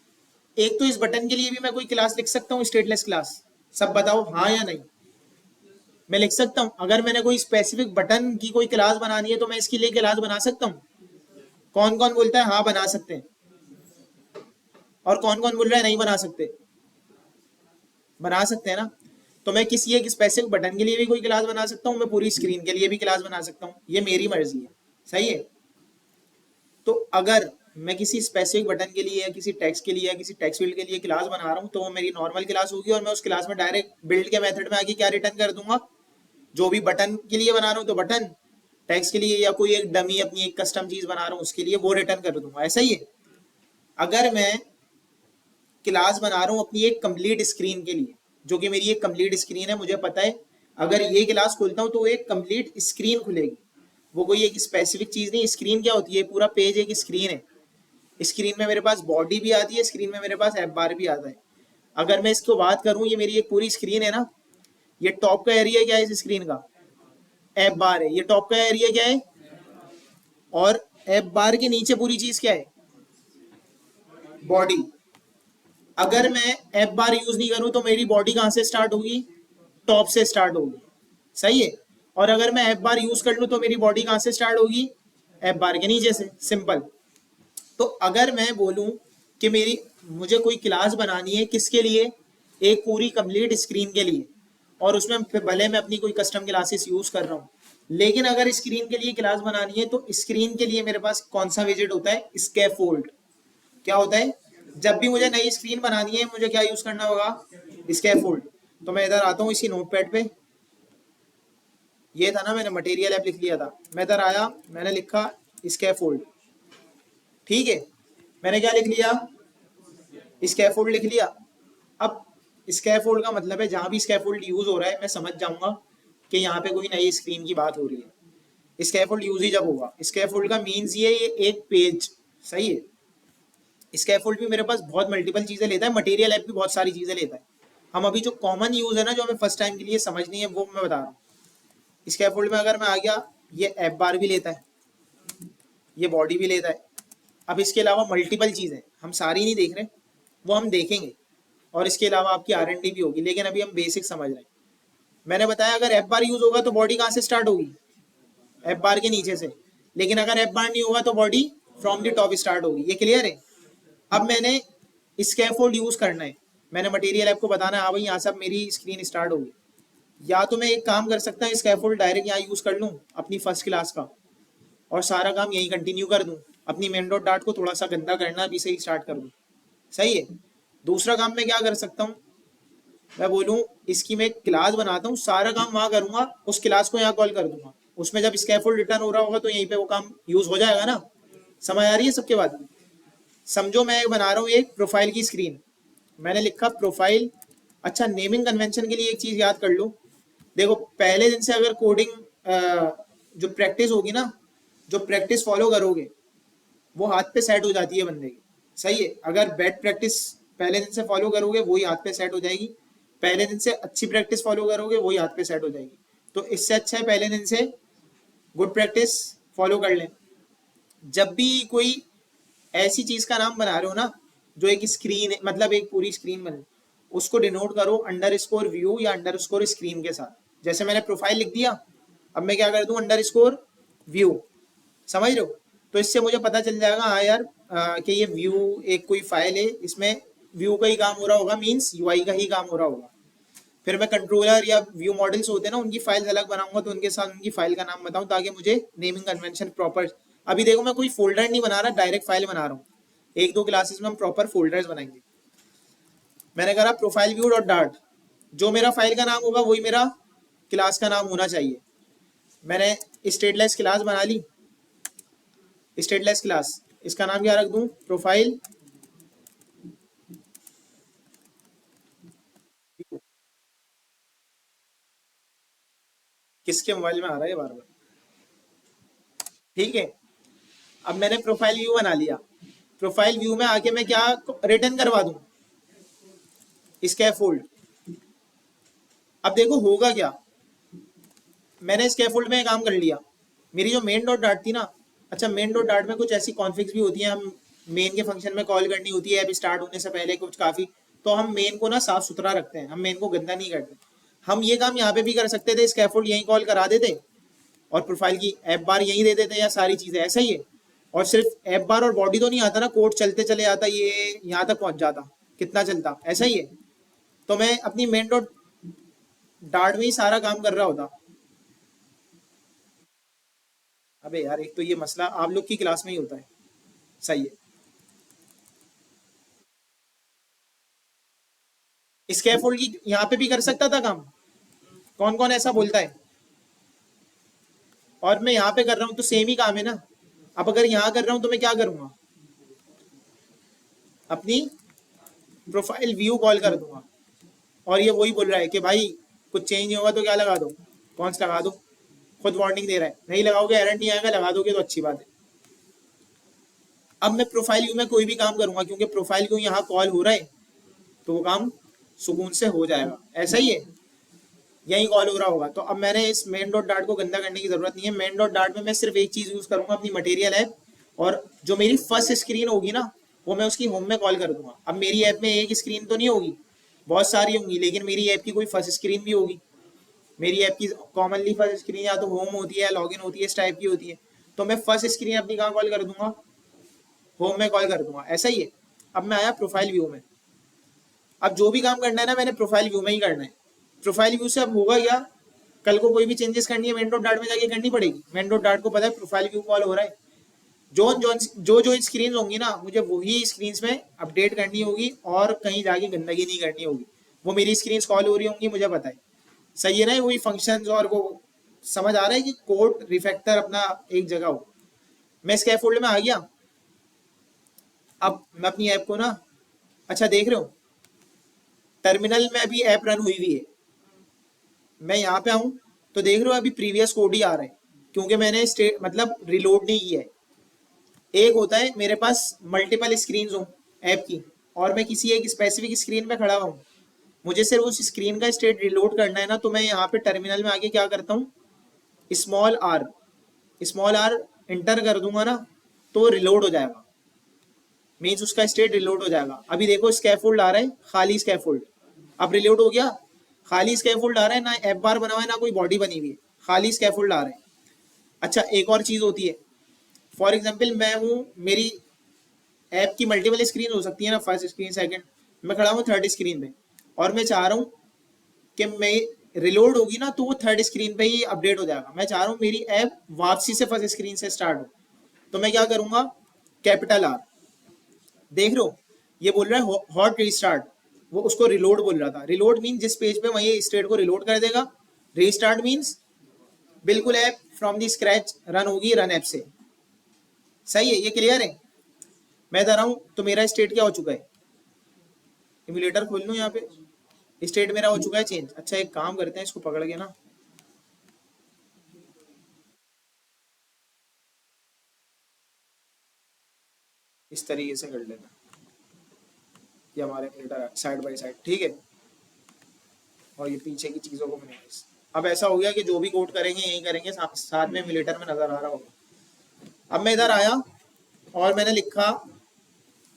एक तो इस बटन के लिए भी मैं कोई क्लास लिख सकता हूँ, स्टेटलेस क्लास। सब बताओ हाँ या नहीं? मैं लिख सकता हूँ। अगर मैंने कोई स्पेसिफिक बटन की कोई क्लास बनानी है तो मैं इसके लिए क्लास बना सकता हूँ। कौन कौन बोलता है हाँ बना सकते हैं, और कौन कौन बोल रहा है नहीं बना सकते? बना सकते हैं ना। तो मैं किसी एक स्पेसिफिक बटन के लिए भी कोई क्लास बना सकता हूँ, मैं पूरी स्क्रीन के लिए भी क्लास बना सकता हूँ, ये मेरी मर्जी है। सही है? तो अगर मैं किसी स्पेसिफिक बटन के लिए या किसी टेक्स्ट के लिए या किसी टेक्स्ट फील्ड के लिए क्लास बना रहा हूँ, तो वो मेरी नॉर्मल क्लास होगी और मैं उस क्लास में डायरेक्ट बिल्ड के मेथड में आके क्या रिटर्न कर दूंगा? जो भी बटन के लिए बना रहा हूँ तो बटन, टेक्स्ट के लिए या कोई एक डमी अपनी एक कस्टम चीज बना रहा हूँ उसके लिए वो रिटर्न कर दूंगा। ऐसा ही है। अगर मैं क्लास बना रहा हूँ अपनी एक कंप्लीट स्क्रीन के लिए, जो कि मेरी एक कंप्लीट स्क्रीन है, मुझे पता है अगर ये क्लास खोलता हूँ तो एक कंप्लीट स्क्रीन खुलेगी, वो कोई एक स्पेसिफिक चीज नहीं। स्क्रीन क्या होती है? पूरा पेज एक स्क्रीन है। स्क्रीन में मेरे पास बॉडी भी आती है, स्क्रीन में मेरे पास ऐप बार भी आता है। अगर मैं इसको बात करूं, ये मेरी एक पूरी स्क्रीन है ना, ये टॉप का एरिया क्या है इस स्क्रीन का? ऐप बार है। ये टॉप का एरिया क्या है? और ऐप बार के नीचे पूरी चीज क्या है? बॉडी। अगर मैं ऐप बार यूज नहीं करूं तो मेरी बॉडी कहां से स्टार्ट होगी? टॉप से स्टार्ट होगी। सही है? और अगर मैं ऐप बार यूज कर लूं तो मेरी बॉडी कहां से स्टार्ट होगी? ऐप बार के नीचे से। सिंपल। तो अगर मैं बोलूं कि मुझे कोई क्लास बनानी है, किसके लिए? एक पूरी कंप्लीट स्क्रीन के लिए, और उसमें फिर भले मैं अपनी कोई कस्टम क्लासेस यूज कर रहा हूँ, लेकिन अगर स्क्रीन के लिए क्लास बनानी है तो स्क्रीन के लिए मेरे पास कौन सा विजेट होता है? स्कैफोल्ड। क्या होता है? जब भी मुझे नई स्क्रीन बनानी है मुझे क्या यूज करना होगा? स्कैफोल्ड। तो मैं इधर आता हूँ इसी नोटपैड पे। ये था ना, मैंने मटेरियल ऐप लिख लिया था। मैं इधर आया, मैंने लिखा स्कैफोल्ड। ठीक है? मैंने क्या लिख लिया? स्कैफोल्ड लिख लिया। अब स्कैफोल्ड का मतलब है जहां भी स्कैफोल्ड यूज हो रहा है मैं समझ जाऊंगा कि यहाँ पे कोई नई स्क्रीन की बात हो रही है। स्कैफोल्ड यूज ही जब होगा। स्कैफोल्ड का मीन्स ये एक पेज। सही है? स्कैफोल्ड भी मेरे पास बहुत मल्टीपल चीजें लेता है, मटेरियल ऐप भी बहुत सारी चीजें लेता है। हम अभी जो कॉमन यूज है ना, जो हमें फर्स्ट टाइम के लिए समझनी है, वो मैं बता रहा हूँ। स्कैफोल्ड में अगर मैं आ गया, ये ऐप बार भी लेता है, ये बॉडी भी लेता है। अब इसके अलावा मल्टीपल चीजें हम सारी नहीं देख रहे, वो हम देखेंगे। और इसके अलावा आपकी R&D भी होगी, लेकिन अभी हम बेसिक समझ रहे हैं। मैंने बताया अगर एफ बार यूज होगा तो बॉडी कहाँ से स्टार्ट होगी? एफ बार के नीचे से। लेकिन अगर एफ बार नहीं होगा तो body from the top start होगी। ये क्लियर है? अब मैंने स्कैफोल्ड यूज करना है, मैंने मटेरियल ऐप को बताना है हाँ भाई यहाँ से अब मेरी स्क्रीन स्टार्ट होगी। या तो मैं एक काम कर सकता हूँ, स्कैफोल्ड डायरेक्ट यहाँ यूज कर लूँ अपनी फर्स्ट क्लास का और सारा काम यहीं कंटिन्यू कर दूँ, अपनी मेन डॉट डार्ट को थोड़ा सा गंदा करना अभी से ही स्टार्ट कर दूँ। सही है। दूसरा काम मैं क्या कर सकता हूँ, मैं बोलूँ इसकी मैं एक क्लास बनाता हूँ, सारा काम वहाँ करूंगा, उस क्लास को यहाँ कॉल कर दूंगा, उसमें जब स्कैफोल्ड रिटर्न हो रहा होगा तो यहीं पे वो काम यूज हो जाएगा ना। समझ आ रही है सबके बात? समझो मैं बना रहा हूँ एक प्रोफाइल की स्क्रीन, मैंने लिखा प्रोफाइल। अच्छा, नेमिंग कन्वेंशन के लिए एक चीज याद कर लो, देखो पहले दिन से अगर कोडिंग जो प्रैक्टिस होगी ना, जो प्रैक्टिस फॉलो करोगे वो हाथ पे सेट हो जाती है बंदे की। सही है। अगर बैड प्रैक्टिस पहले दिन से फॉलो करोगे वही हाथ पे सेट हो जाएगी, पहले दिन से अच्छी प्रैक्टिस फॉलो करोगे वही हाथ पे सेट हो जाएगी। तो इससे अच्छा है पहले दिन से गुड प्रैक्टिस फॉलो कर लें। जब भी कोई ऐसी चीज का नाम बना रहे हो ना जो एक स्क्रीन है, मतलब एक पूरी स्क्रीन बने, उसको डिनोट करो अंडर स्कोर व्यू या अंडर स्कोर स्क्रीन के साथ। जैसे मैंने प्रोफाइल लिख दिया, अब मैं क्या कर दूं, अंडर स्कोर व्यू। समझ रहे हो? तो इससे मुझे पता चल जाएगा हाँ यार कि ये व्यू एक कोई फाइल है, इसमें व्यू का ही काम हो रहा होगा, मीन्स यूआई का ही काम हो रहा होगा। फिर मैं कंट्रोलर या व्यू मॉडल्स होते हैं ना उनकी फाइल्स अलग बनाऊंगा, तो उनके साथ उनकी फाइल का नाम बताऊं ताकि मुझे नेमिंग कन्वेंशन प्रॉपर। अभी देखो मैं कोई फोल्डर नहीं बना रहा, डायरेक्ट फाइल बना रहा हूँ। एक दो क्लासेस में हम प्रॉपर फोल्डर्स बनाएंगे। मैंने कहा प्रोफाइल व्यू डॉट डार्ट, जो मेरा फाइल का नाम होगा वही मेरा क्लास का नाम होना चाहिए। मैंने स्टेटलेस क्लास बना ली, स्टेटलेस क्लास, इसका नाम क्या रख दूं, प्रोफाइल। किसके मोबाइल में आ रहा है बार बार? ठीक है। अब मैंने प्रोफाइल व्यू बना लिया, प्रोफाइल व्यू में आके मैं क्या रिटर्न करवा दूं, स्कैफोल्ड। अब देखो होगा क्या, मैंने स्कैफोल्ड में काम कर लिया, मेरी जो मेन डॉट डार्ट थी ना, अच्छा मेन डॉट डार्ट में कुछ ऐसी कॉन्फ़िग्स भी होती हैं, हम मेन के फंक्शन में कॉल करनी होती है ऐप स्टार्ट होने से पहले कुछ काफ़ी, तो हम मेन को ना साफ सुथरा रखते हैं, हम मेन को गंदा नहीं करते। हम ये काम यहाँ पे भी कर सकते थे, स्कैफोल्ड यहीं कॉल करा देते और प्रोफाइल की ऐप बार यहीं दे देते, या सारी चीज़ें ऐसा ही है। और सिर्फ ऐप बार और बॉडी तो नहीं आता ना, कोड चलते चले जाता, ये यहाँ तक पहुँच जाता, कितना चलता, ऐसा ही है। तो मैं अपनी मेन डॉट डार्ट में ही सारा काम कर रहा होता। अबे यार एक तो ये मसला आप लोग की क्लास में ही होता है। सही है। स्कैफोल्ड की यहाँ पे भी कर सकता था काम, कौन कौन ऐसा बोलता है? और मैं यहाँ पे कर रहा हूँ तो सेम ही काम है ना। अब अगर यहाँ कर रहा हूँ तो मैं क्या करूंगा, अपनी प्रोफाइल व्यू कॉल कर दूंगा, और ये वही बोल रहा है कि भाई कुछ चेंज नहीं होगा तो क्या लगा दो, कौन सा लगा दो, खुद वार्निंग दे रहा है, नहीं लगाओगे एरर नहीं आएगा, लगा दोगे तो अच्छी बात है। अब मैं प्रोफाइल व्यू में कोई भी काम करूंगा, क्योंकि प्रोफाइल व्यू यहाँ कॉल हो रहा है तो वो काम सुकून से हो जाएगा। ऐसा ही है, यही कॉल हो रहा होगा। तो अब मैंने इस मेन डॉट डार्ट को गंदा करने की जरूरत नहीं है। मेन डॉट डार्ट में मैं सिर्फ एक चीज यूज करूंगा, अपनी मटेरियल ऐप, और जो मेरी फर्स्ट स्क्रीन होगी ना वो मैं उसकी होम में कॉल कर दूंगा। अब मेरी ऐप में एक स्क्रीन तो नहीं होगी, बहुत सारी होंगी, लेकिन मेरी ऐप की कोई फर्स्ट स्क्रीन भी होगी। मेरी ऐप की कॉमनली फर्स्ट स्क्रीन या तो होम होती है या लॉगिन होती है, इस टाइप की होती है। तो मैं फर्स्ट स्क्रीन अपनी कहाँ कॉल कर दूंगा, होम में कॉल कर दूंगा। ऐसा ही है। अब मैं आया प्रोफाइल व्यू में, अब जो भी काम करना है ना मैंने प्रोफाइल व्यू में ही करना है। प्रोफाइल व्यू से अब होगा क्या, कल को कोई भी चेंजेस करनी है मेन डॉट डार्ट में जाके करनी पड़ेगी। मेन डॉट डार्ट को पता है प्रोफाइल व्यू कॉल हो रहा है, जो स्क्रीन होंगी ना मुझे वही स्क्रीन में अपडेट करनी होगी, और कहीं जाके गंदगी नहीं करनी होगी। वो मेरी स्क्रीन कॉल हो रही होंगी, मुझे पता है। सही है ना, वही फंक्शंस और वो समझ आ रहा है कि कोड रिफैक्टर अपना एक जगह हो। मैं स्कैफोल्ड में आ गया, अब मैं अपनी ऐप को ना, अच्छा देख रहे हो टर्मिनल में अभी ऐप रन हुई हुई है, मैं यहाँ पे आऊँ तो देख रहे हो अभी प्रीवियस कोड ही आ रहा है, क्योंकि मैंने स्टेट मतलब रिलोड नहीं किया है। एक होता है मेरे पास मल्टीपल स्क्रीन हो ऐप की, और मैं किसी एक स्पेसिफिक स्क्रीन पे खड़ा हूँ, मुझे सिर्फ उस स्क्रीन का स्टेट रिलोड करना है ना, तो मैं यहाँ पे टर्मिनल में आके क्या करता हूँ, small R, small R enter कर दूंगा ना तो रिलोड हो जाएगा, मीन्स उसका स्टेट रिलोड हो जाएगा। अभी देखो स्कैफोल्ड आ रहा है, खाली स्कैफोल्ड, अब रिलोड हो गया। खाली स्कैफोल्ड आ रहा है, ना ऐप बार बना हुआ है ना कोई बॉडी बनी हुई है, खाली स्कैफोल्ड आ रहा है। अच्छा एक और चीज होती है, फॉर एग्जाम्पल मैं हूँ, मेरी ऐप की मल्टीपल स्क्रीन हो सकती है ना, फर्स्ट स्क्रीन, सेकंड, मैं खड़ा हूँ थर्ड स्क्रीन पे और मैं चाह रहा हूँ कि मैं रिलोड होगी ना तो वो थर्ड स्क्रीन पे ही अपडेट हो जाएगा। मैं चाह रहा हूँ मेरी ऐप वापसी से फर्स्ट स्क्रीन से स्टार्ट हो, तो मैं क्या करूंगा, कैपिटल आर, देख रहे हो ये बोल रहा है हॉट रीस्टार्ट, वो उसको रिलोड बोल रहा था। रिलोड मीन जिस पेज पे वही स्टेट को रिलोड कर देगा। रीस्टार्ट मीन्स बिल्कुल app from the scratch run होगी, रन ऐप से। सही है, ये क्लियर है? मैं बता रहा हूँ तो मेरा स्टेट क्या हो चुका है, इम्यूलेटर खोल लूँ यहाँ पे, स्टेट मेरा हो चुका है चेंज। अच्छा एक काम करते हैं, इसको पकड़ के ना इस तरीके से कर लेते हैं, ये हमारे इम्यूलेटर साइड बाई साइड, ठीक है, और ये पीछे की चीज़ों को मिनिमाइज। अब ऐसा हो गया कि जो भी कोड करेंगे यही करेंगे, साथ में इम्यूलेटर में नजर आ रहा होगा। अब मैं इधर आया और मैंने लिखा,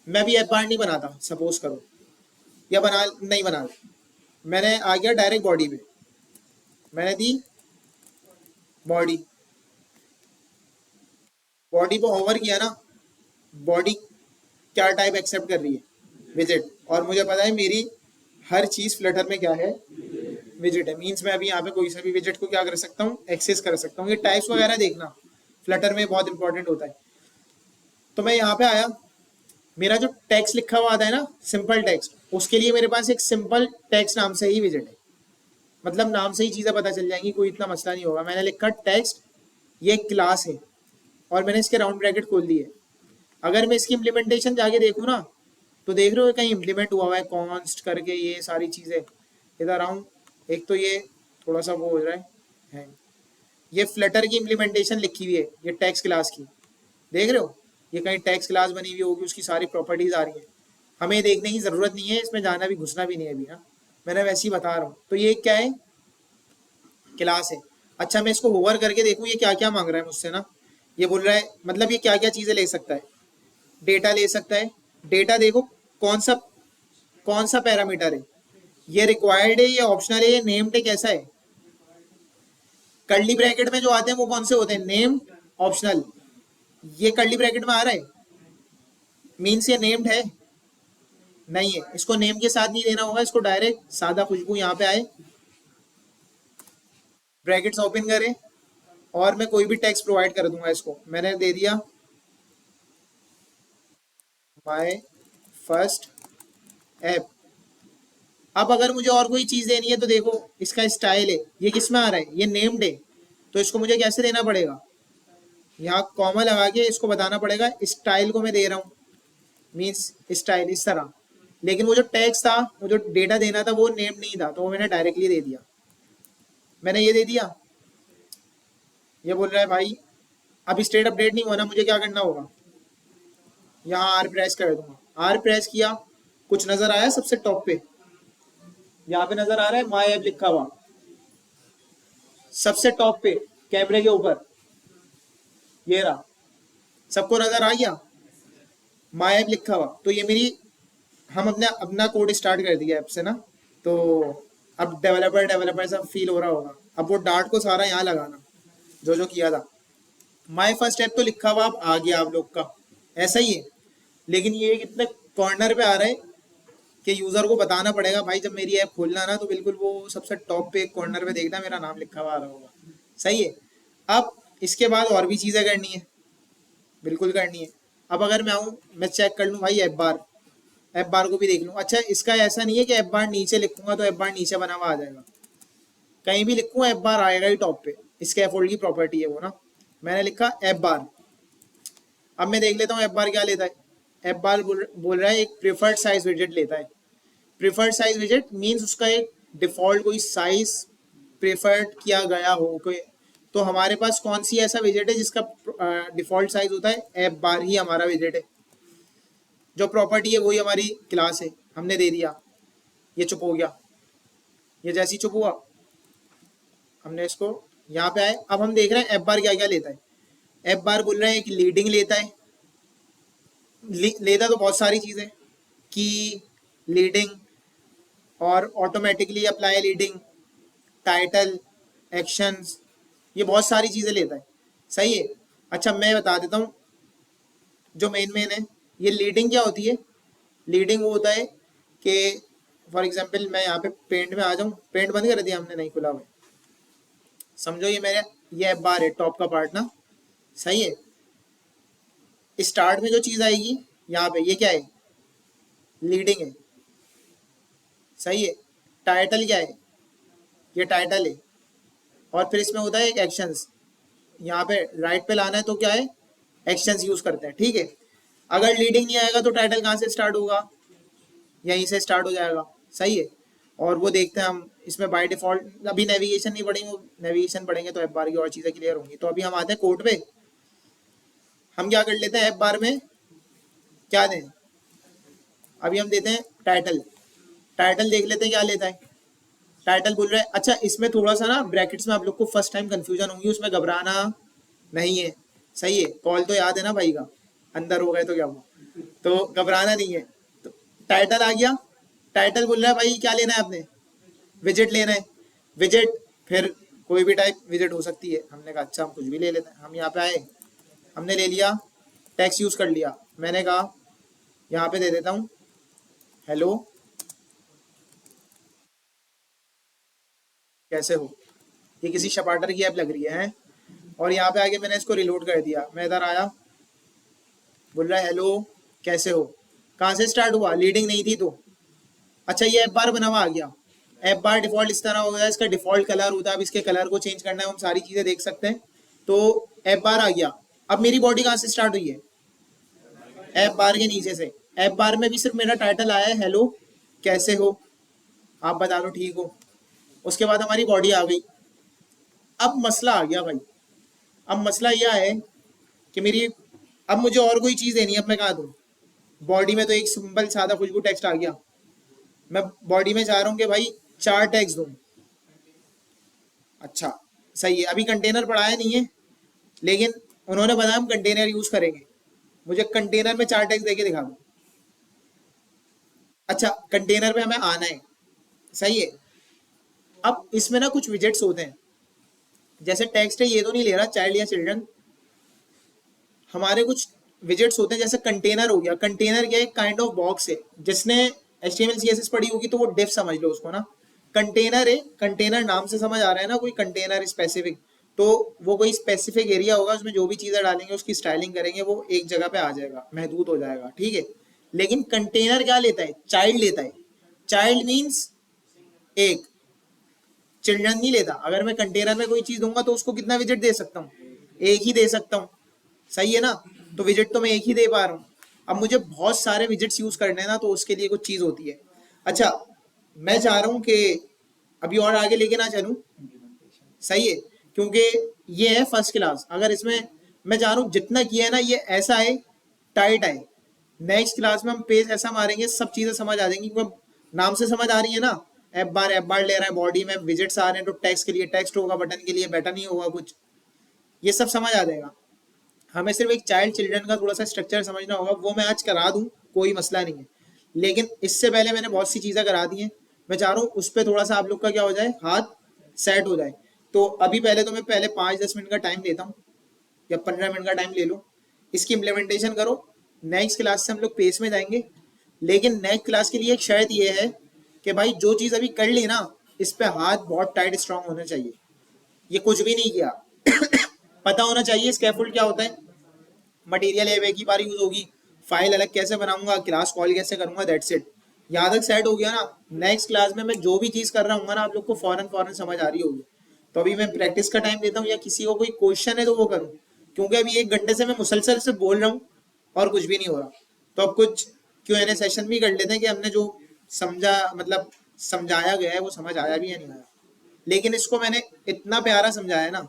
मैं भी ऐप बार नहीं बनाता सपोज करो, या बना नहीं बना, मैंने आ गया डायरेक्ट बॉडी पे, मैंने दी बॉडी, बॉडी पे होवर किया ना, बॉडी क्या टाइप एक्सेप्ट कर रही है, विजिट, और मुझे पता है मेरी हर चीज फ्लटर में क्या है, विजिट है। मीन्स मैं अभी यहाँ पे कोई सा भी विजिट को क्या कर सकता हूँ, एक्सेस कर सकता हूँ। ये टाइप्स वगैरह देखना फ्लटर में बहुत इंपॉर्टेंट होता है। तो मैं यहाँ पे आया, मेरा जो टेक्स्ट लिखा हुआ आता है ना, सिंपल टेक्स्ट, उसके लिए मेरे पास एक सिंपल टेक्स्ट नाम से ही विजिट है, मतलब नाम से ही चीज़ें पता चल जाएंगी, कोई इतना मसला नहीं होगा। मैंने लिखा टेक्स्ट, ये क्लास है, और मैंने इसके राउंड ब्रैकेट खोल दिए। अगर मैं इसकी इम्प्लीमेंटेशन जाके देखूँ ना, तो देख रहे हो कहीं इम्प्लीमेंट हुआ हुआ है कॉन्स्ट करके, ये सारी चीज़ें इधर आऊँ, एक तो ये थोड़ा सा वो हो रहा है, ये फ्लटर की इम्प्लीमेंटेशन लिखी हुई है, ये टेक्स्ट क्लास की, देख रहे हो, ये कहीं टेक्स्ट क्लास बनी हुई होगी, उसकी सारी प्रॉपर्टीज आ रही है। हमें देखने की ज़रूरत नहीं है, इसमें जाना भी घुसना भी नहीं है अभी ना, मैंने वैसे ही बता रहा हूँ। तो ये क्या है, क्लास है। अच्छा मैं इसको होवर करके देखूँ ये क्या क्या मांग रहा है मुझसे ना, ये बोल रहा है मतलब ये क्या क्या चीज़ें ले सकता है, डेटा ले सकता है। डेटा देखो कौन सा पैरामीटर है, ये रिक्वायर्ड है, ये ऑप्शनल है, ये नेम्ड है, कैसा है। कर्ली ब्रैकेट में जो आते हैं वो कौन से होते हैं, नेम्ड, ऑप्शनल। ये कर्ली ब्रैकेट में आ रहा है, मीन्स ये नेम्ड है, नहीं है, इसको नेम के साथ नहीं देना होगा, इसको डायरेक्ट सादा खुशबू यहाँ पे आए, ब्रैकेट्स ओपन करें, और मैं कोई भी टेक्स्ट प्रोवाइड कर दूंगा इसको। मैंने दे दिया माय फर्स्ट ऐप। अब अगर मुझे और कोई चीज देनी है तो देखो इसका स्टाइल है, ये किस में आ रहा है, ये नेम्ड है, तो इसको मुझे कैसे देना पड़ेगा, यहाँ कॉमा लगा के इसको बताना पड़ेगा स्टाइल को मैं दे रहा हूँ, मीन्स स्टाइल इस तरह। लेकिन वो जो टेक्स्ट था, वो जो डेटा देना था वो नेम नहीं था, तो वो मैंने डायरेक्टली दे दिया। मैंने ये दे दिया, ये बोल रहा है भाई अब स्टेट अपडेट नहीं हुआ ना, मुझे क्या करना होगा, यहाँ आर प्रेस कर दूंगा। आर प्रेस किया, कुछ नजर आया सबसे टॉप पे, यहाँ पे नजर आ रहा है माई ऐप लिखा हुआ, सबसे टॉप पे कैमरे के ऊपर, ये रहा, सबको नजर आ गया माई ऐप लिखा हुआ। तो ये मेरी, हम अपने अपना कोड स्टार्ट कर दिया ऐप से ना, तो अब डेवलपर डेवलपर सब फील हो रहा होगा। अब वो डार्ट को सारा यहाँ लगाना, जो जो किया था। माई फर्स्ट ऐप तो लिखा हुआ अब आ गया आप लोग का, ऐसा ही है, लेकिन ये कितने कॉर्नर पे आ रहा है कि यूजर को बताना पड़ेगा भाई जब मेरी ऐप खोलना ना, तो बिल्कुल वो सबसे टॉप पे एक कॉर्नर पे देखना मेरा नाम लिखा हुआ आ रहा होगा। सही है। अब इसके बाद और भी चीजें करनी है, बिल्कुल करनी है। अब अगर मैं आऊँ, मैं चेक कर लूँ भाई ऐप बार को भी देख लूँ। अच्छा इसका ऐसा नहीं है कि ऐप बार नीचे लिखूंगा तो ऐप बार नीचे बना हुआ आ जाएगा, कहीं भी लिखूँ ऐप बार आएगा ही टॉप पे, स्कैफोल्ड की प्रॉपर्टी है वो ना। मैंने लिखा ऐप बार, अब मैं देख लेता हूँ ऐप बार क्या लेता है। ऐप बार बोल रहा है एक प्रिफर्ड साइज विजेट लेता है। प्रिफर्ड साइज विजेट मीन्स उसका एक डिफॉल्ट कोई साइज प्रेफर्ड किया गया हो कोई, तो हमारे पास कौन सी ऐसा विजेट है जिसका डिफॉल्ट साइज होता है, ऐप बार ही हमारा विजेट है। जो प्रॉपर्टी है वही हमारी क्लास है, हमने दे दिया, ये चुप हो गया। ये जैसे ही चुप हुआ, हमने इसको यहाँ पे आए, अब हम देख रहे हैं ऐप बार क्या क्या लेता है। ऐप बार बोल रहे हैं एक लीडिंग लेता है, लेता तो बहुत सारी चीज़ें, की लीडिंग, और automatically apply leading, title, actions, ये बहुत सारी चीज़ें लेता है। सही है। अच्छा मैं बता देता हूँ जो मेन है। ये लीडिंग क्या होती है? लीडिंग वो होता है कि फॉर एग्जांपल मैं यहाँ पे पेंट में आ जाऊँ, पेंट बंद कर दिया हमने, नहीं खुला हुआ है। समझो ये मेरे, ये बार है टॉप का पार्ट ना, सही है। स्टार्ट में जो चीज आएगी यहाँ पे, ये क्या है? लीडिंग है, सही है। टाइटल क्या है? ये टाइटल है। और फिर इसमें होता है एक एक्शंस, यहाँ पे राइट पे लाना है तो क्या है? एक्शंस यूज करते हैं, ठीक है। अगर लीडिंग नहीं आएगा तो टाइटल कहाँ से स्टार्ट होगा? यहीं से स्टार्ट हो जाएगा, सही है। और वो देखते हैं हम इसमें बाय डिफॉल्ट, अभी नेविगेशन नहीं पढ़ेंगे, नेविगेशन पढ़ेंगे तो एफ बार की और चीज़ें क्लियर होंगी। तो अभी हम आते हैं कोड पे। हम क्या कर लेते हैं एफ बार में, क्या दें? अभी हम देते हैं टाइटल। टाइटल देख लेते हैं क्या लेता है। टाइटल बोल रहा है, अच्छा इसमें थोड़ा सा ना ब्रैकेट्स में आप लोग को फर्स्ट टाइम कंफ्यूजन होंगी, उसमें घबराना नहीं है, सही है। कॉल तो याद है ना भाई का, अंदर हो गए तो क्या हुआ, तो घबराना नहीं है। तो टाइटल आ गया। टाइटल बोल रहा है भाई क्या लेना है आपने? विजिट लेना है। विजिट, फिर कोई भी टाइप विजिट हो सकती है। हमने कहा अच्छा हम कुछ भी ले लेते हैं। हम यहाँ पे आए, हमने ले लिया, टेक्स्ट यूज कर लिया। मैंने कहा यहाँ पे दे देता हूँ हेलो कैसे हो। ये किसी शपाटर की ऐप लग रही है। और यहाँ पे आके मैंने इसको रिलोड कर दिया। मैं इधर आया, बोल रहा है हेलो कैसे हो। कहाँ से स्टार्ट हुआ? लीडिंग नहीं थी तो। अच्छा ये ऐप बार बना हुआ आ गया। ऐप बार डिफॉल्ट इस तरह हो गया, इसका डिफॉल्ट कलर होता है। अब इसके कलर को चेंज करना है, हम सारी चीजें देख सकते हैं। तो ऐप बार आ गया। अब मेरी बॉडी कहाँ से स्टार्ट हुई है? ऐप बार के नीचे से। ऐप बार में भी सिर्फ मेरा टाइटल आया है हेलो कैसे हो, आप बता दो ठीक हो। उसके बाद हमारी बॉडी आ गई। अब मसला आ गया भाई। अब मसला यह है कि मेरी, अब मुझे और कोई चीज देनी है। अब मैं कहा दूं? बॉडी में तो एक सिंपल सादा खुशबू टेक्स्ट आ गया। मैं बॉडी में चाह रहा हूँ कि भाई 4 टेक्स्ट दूं। अच्छा सही है, अभी कंटेनर पढ़ाया नहीं है, लेकिन उन्होंने बताया हम कंटेनर यूज करेंगे। मुझे कंटेनर में 4 टेक्स्ट देके दिखा दो। अच्छा कंटेनर पे हमें आना है, सही है। अब इसमें ना कुछ विजेट्स होते हैं, जैसे टेक्स्ट है ये तो नहीं ले रहा चाइल्ड या चिल्ड्रन। हमारे कुछ विजेट्स होते हैं, जैसे कंटेनर हो गया। कंटेनर क्या है? काइंड ऑफ बॉक्स है। जिसने HTML CSS पढ़ी होगी तो वो डिफ समझ लो उसको ना। कंटेनर है, कंटेनर नाम से समझ आ रहा है ना, कोई कंटेनर स्पेसिफिक। तो वो कोई स्पेसिफिक एरिया होगा, उसमें जो भी चीजें डालेंगे उसकी स्टाइलिंग करेंगे, वो एक जगह पे आ जाएगा, महदूद हो जाएगा, ठीक है। लेकिन कंटेनर क्या लेता है? चाइल्ड लेता है। चाइल्ड मीन्स एक, चिल्ड्रन नहीं लेता। अगर मैं कंटेनर में कोई चीज दूंगा तो उसको कितना विजिट दे सकता हूँ? एक ही दे सकता हूँ, सही है ना। तो विजिट तो मैं एक ही दे पा रहा हूँ। अब मुझे बहुत सारे विजिट्स यूज करने हैं ना, तो उसके लिए कुछ चीज होती है। अच्छा मैं चाह रहा हूँ कि अभी और आगे लेके ना चलूँ, सही है, क्योंकि ये है फर्स्ट क्लास। अगर इसमें मैं चाह रहा हूँ जितना किया है ना ये ऐसा है, टाइट है। नेक्स्ट क्लास में हम पेज ऐसा मारेंगे सब चीजें समझ आ जाएंगी, क्योंकि नाम से समझ आ रही है ना। एफ बार ले रहा है, बॉडी में विजिट्स आ रहे हैं तो टेक्स्ट के लिए टेक्स्ट होगा, बटन के लिए बटन ही होगा कुछ, ये सब समझ आ जाएगा। हमें सिर्फ एक चाइल्ड चिल्ड्रन का थोड़ा सा स्ट्रक्चर समझना होगा, वो मैं आज करा दूं, कोई मसला नहीं है। लेकिन इससे पहले मैंने बहुत सी चीज़ें करा दी हैं। मैं चाह रहा हूँ उस पर थोड़ा सा आप लोग का क्या हो जाए, हाथ सेट हो जाए। तो अभी पहले तो मैं पहले 5-10 मिनट का टाइम लेता हूँ, या 15 मिनट का टाइम ले लो, इसकी इम्प्लीमेंटेशन करो। नेक्स्ट क्लास से हम लोग पेस में जाएंगे। लेकिन नेक्स्ट क्लास के लिए एक शर्त ये है कि भाई जो चीज़ अभी कर ली ना, इस पे हाथ बहुत टाइट स्ट्रांग होना चाहिए। ये कुछ भी नहीं किया पता होना चाहिए स्कैफोल्ड क्या होता है, मटेरियल एक ही बार यूज होगी, फाइल अलग कैसे बनाऊंगा, क्लास कॉल कैसे करूंगा, दैट्स इट। यहाँ तक सेट हो गया ना, नेक्स्ट क्लास में मैं जो भी चीज कर रहा हूँ ना, आप लोग को फौरन फौरन समझ आ रही होगी। तो अभी मैं प्रैक्टिस का टाइम देता हूँ, या किसी को कोई क्वेश्चन है तो वो करूँ, क्योंकि अभी 1 घंटे से मैं मुसलसल से बोल रहा हूँ और कुछ भी नहीं हो रहा। तो अब कुछ Q&A सेशन भी कर लेते हैं कि हमने जो समझा, मतलब समझाया गया है वो समझ आया भी या नहीं आया। लेकिन इसको मैंने इतना प्यारा समझाया ना,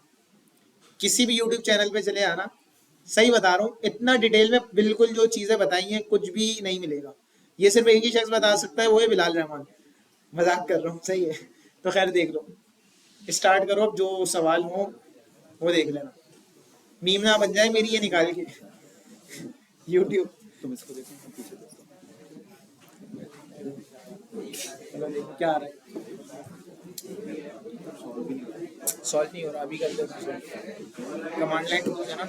किसी भी यूट्यूब चैनल पे चले आना, सही बता रहा हूँ, इतना डिटेल में बिल्कुल जो चीजें बताई हैं कुछ भी नहीं मिलेगा। ये सिर्फ एक ही शख्स बता सकता है, वो है बिलाल रहमान। मजाक कर रहा हूँ, सही है। तो खैर देख लो, स्टार्ट करो। अब जो सवाल हो वो देख लेना, मीम ना बन जाए मेरी ये निकाल के यूट्यूब। तुम इसको देखो पीछे देखो, देखो क्या आ रहा है। सॉल्व नहीं हो रहा, अभी कर दो। कमांड लाइन है ना।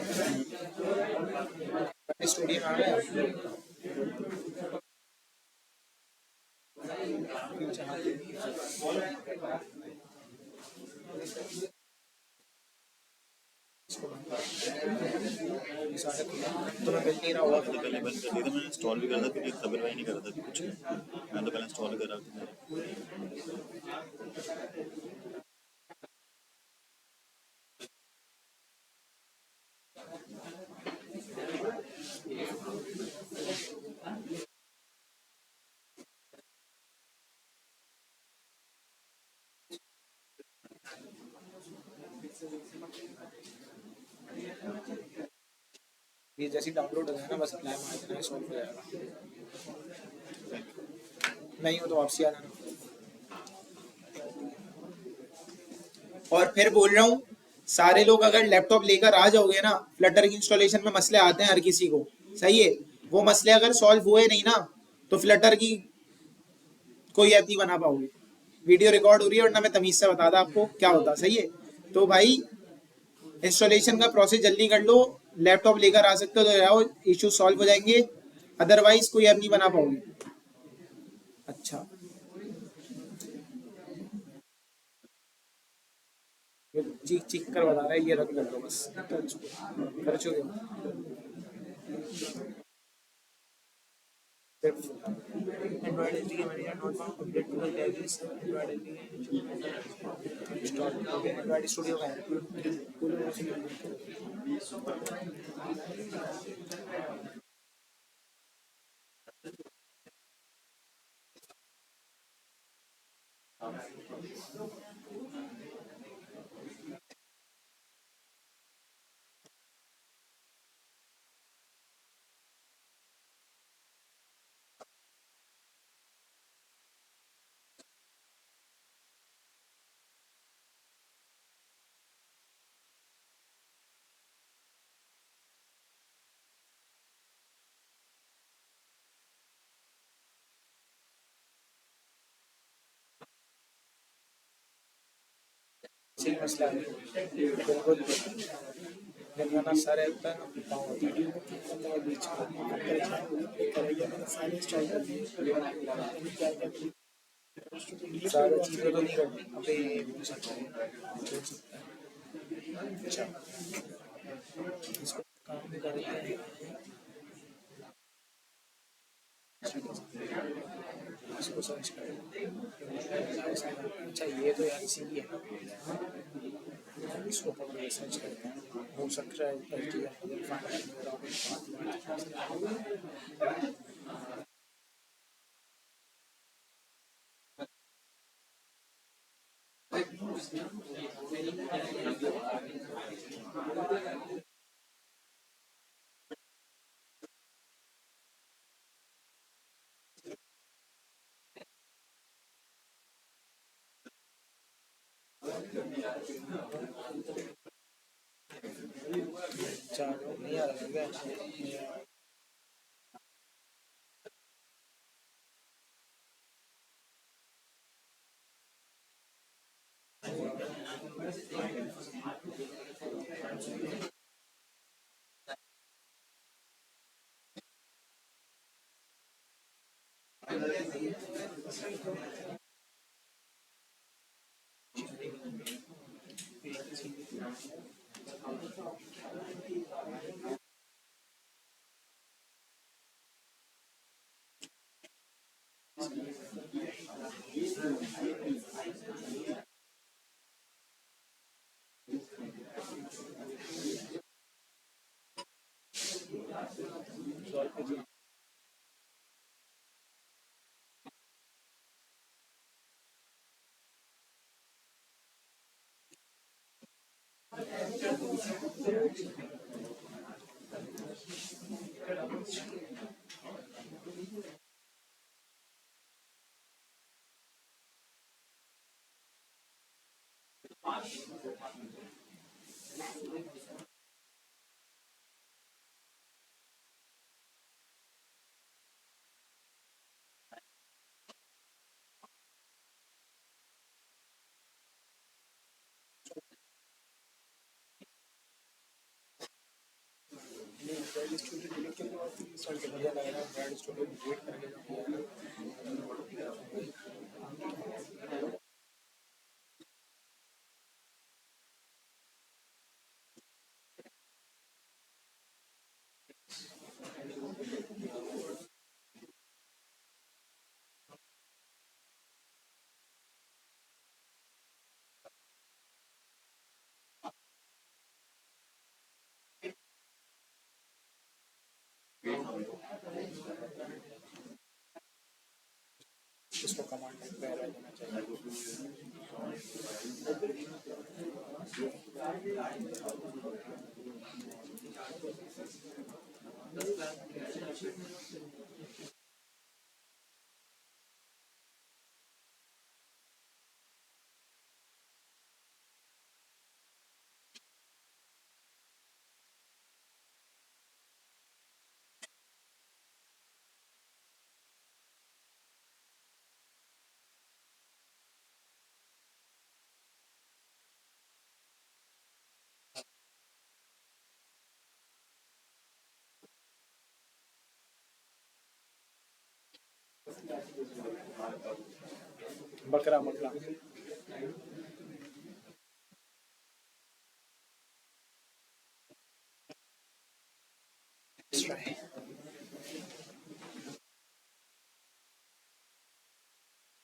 स्टूडियो में आ गया। तो मैं मिल नहीं रहा होगा।
तो पहले बंद कर दी थी मैंने, इंस्टॉल भी करा था, फिर ये तब नहीं करा था कुछ भी। मैंने तो पहले इंस्टॉल करा था।
ये जैसी डाउनलोड हो जाए ना, बस अप्लाई मार देना, सॉल्व हो जाएगा। नहीं हो तो वापसी आ जाना। और फिर बोल रहा हूँ, सारे लोग अगर लैपटॉप लेकर आ जाओगे ना, फ्लटर की इंस्टॉलेशन में मसले आते हैं हर किसी को, सही है। वो मसले अगर सॉल्व हुए नहीं ना, तो फ्लटर की कोई ऐप नहीं बना पाओगे। वीडियो रिकॉर्ड हो रही है, वरना मैं तमीज से बता दा आपको क्या होता, सही है। तो भाई इंस्टॉलेशन का प्रोसेस जल्दी कर लो, लैपटॉप लेकर आ सकते हो तो आओ, इशू सॉल्व हो जाएंगे, अदरवाइज कोई ऐप नहीं बना पाओगे। अच्छा, चीख चीख कर बता रहा है, ये रख लो बस, कर चुके हो। Android SDK manager not found, update to the libraries, Android SDK install, okay, Android Studio का है। सही मसला है, बिल्कुल। गंगाना सारे होता है ना, पाँव होता है, बीच में सारे इंस्टॉल कर दिए। सारी चीज़ें तो नहीं करनी, अबे हो सकता है, हो सकता है। अच्छा, इसको काम भी करते हैं, इसको सर्च करें। अच्छा, ये तो यार इसी की है, इसको पकड़ के सर्च करते हैं, हो सकता है चार नहीं आ रहा है। इसको कमांड पे एरर देना चाहिए। बकरा बकरा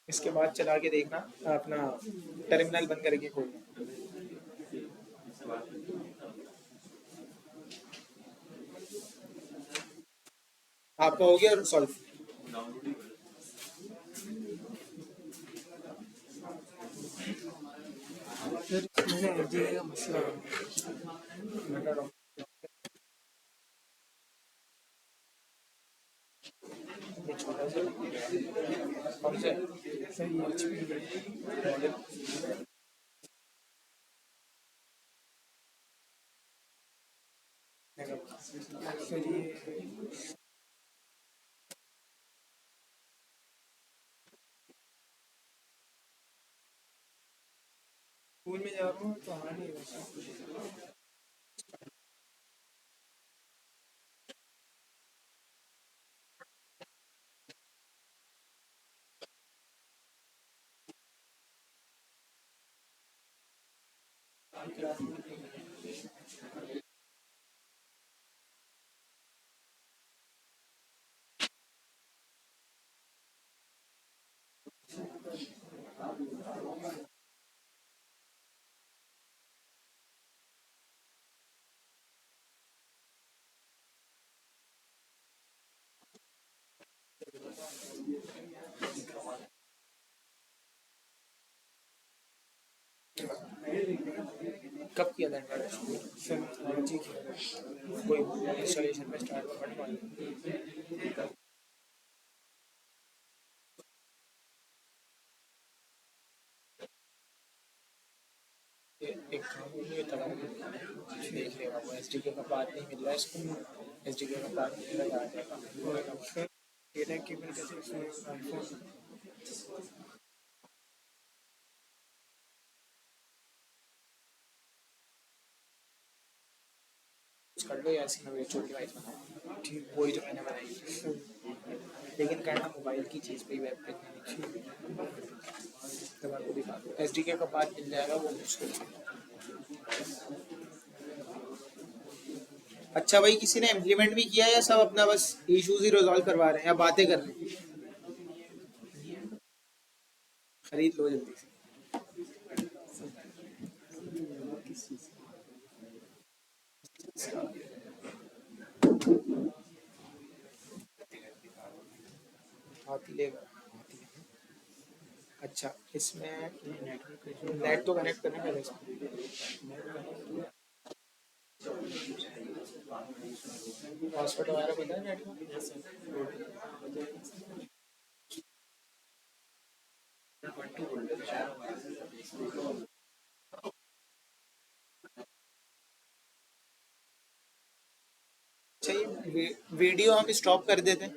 इसके बाद चला के देखना अपना टर्मिनल बंद करके खोलना। आपका हो गया सॉल्व?
सर मैंने एसडीए का मसला सर ये सर ये स्कूल में जा रहा हूँ तो हाँ नहीं वैसा कब किया था सर जी कोई इंस्टॉलेशन में स्टार्ट करने एक काम नहीं तब देख लेगा वो एसडीके का पार्ट नहीं मिल रहा है इसको एसडीके का पार्ट मिल रहा है आ जाएगा सर डेटा केबल कैसे इसमें आईफोन कर लो या ऐसी मैं छोटी डिवाइस बनाऊँ ठीक वही जो मैंने बनाई लेकिन करना मोबाइल की चीज़ पे ही वेब पे तब आपको दिखा दो एसडीके का पार्ट मिल जाएगा वो मुश्किल है। अच्छा भाई किसी ने इम्प्लीमेंट भी किया या सब अपना बस इश्यूज ही रिजॉल्व करवा रहे हैं या बातें कर रहे हैं? खरीद लो जल्दी से। हाथी लेगा हाथी है। अच्छा इसमें नेट तो कनेक्ट करना पहले हॉस्पिटल वगैरह पता है नेट अच्छा ये वीडियो हम स्टॉप कर देते हैं।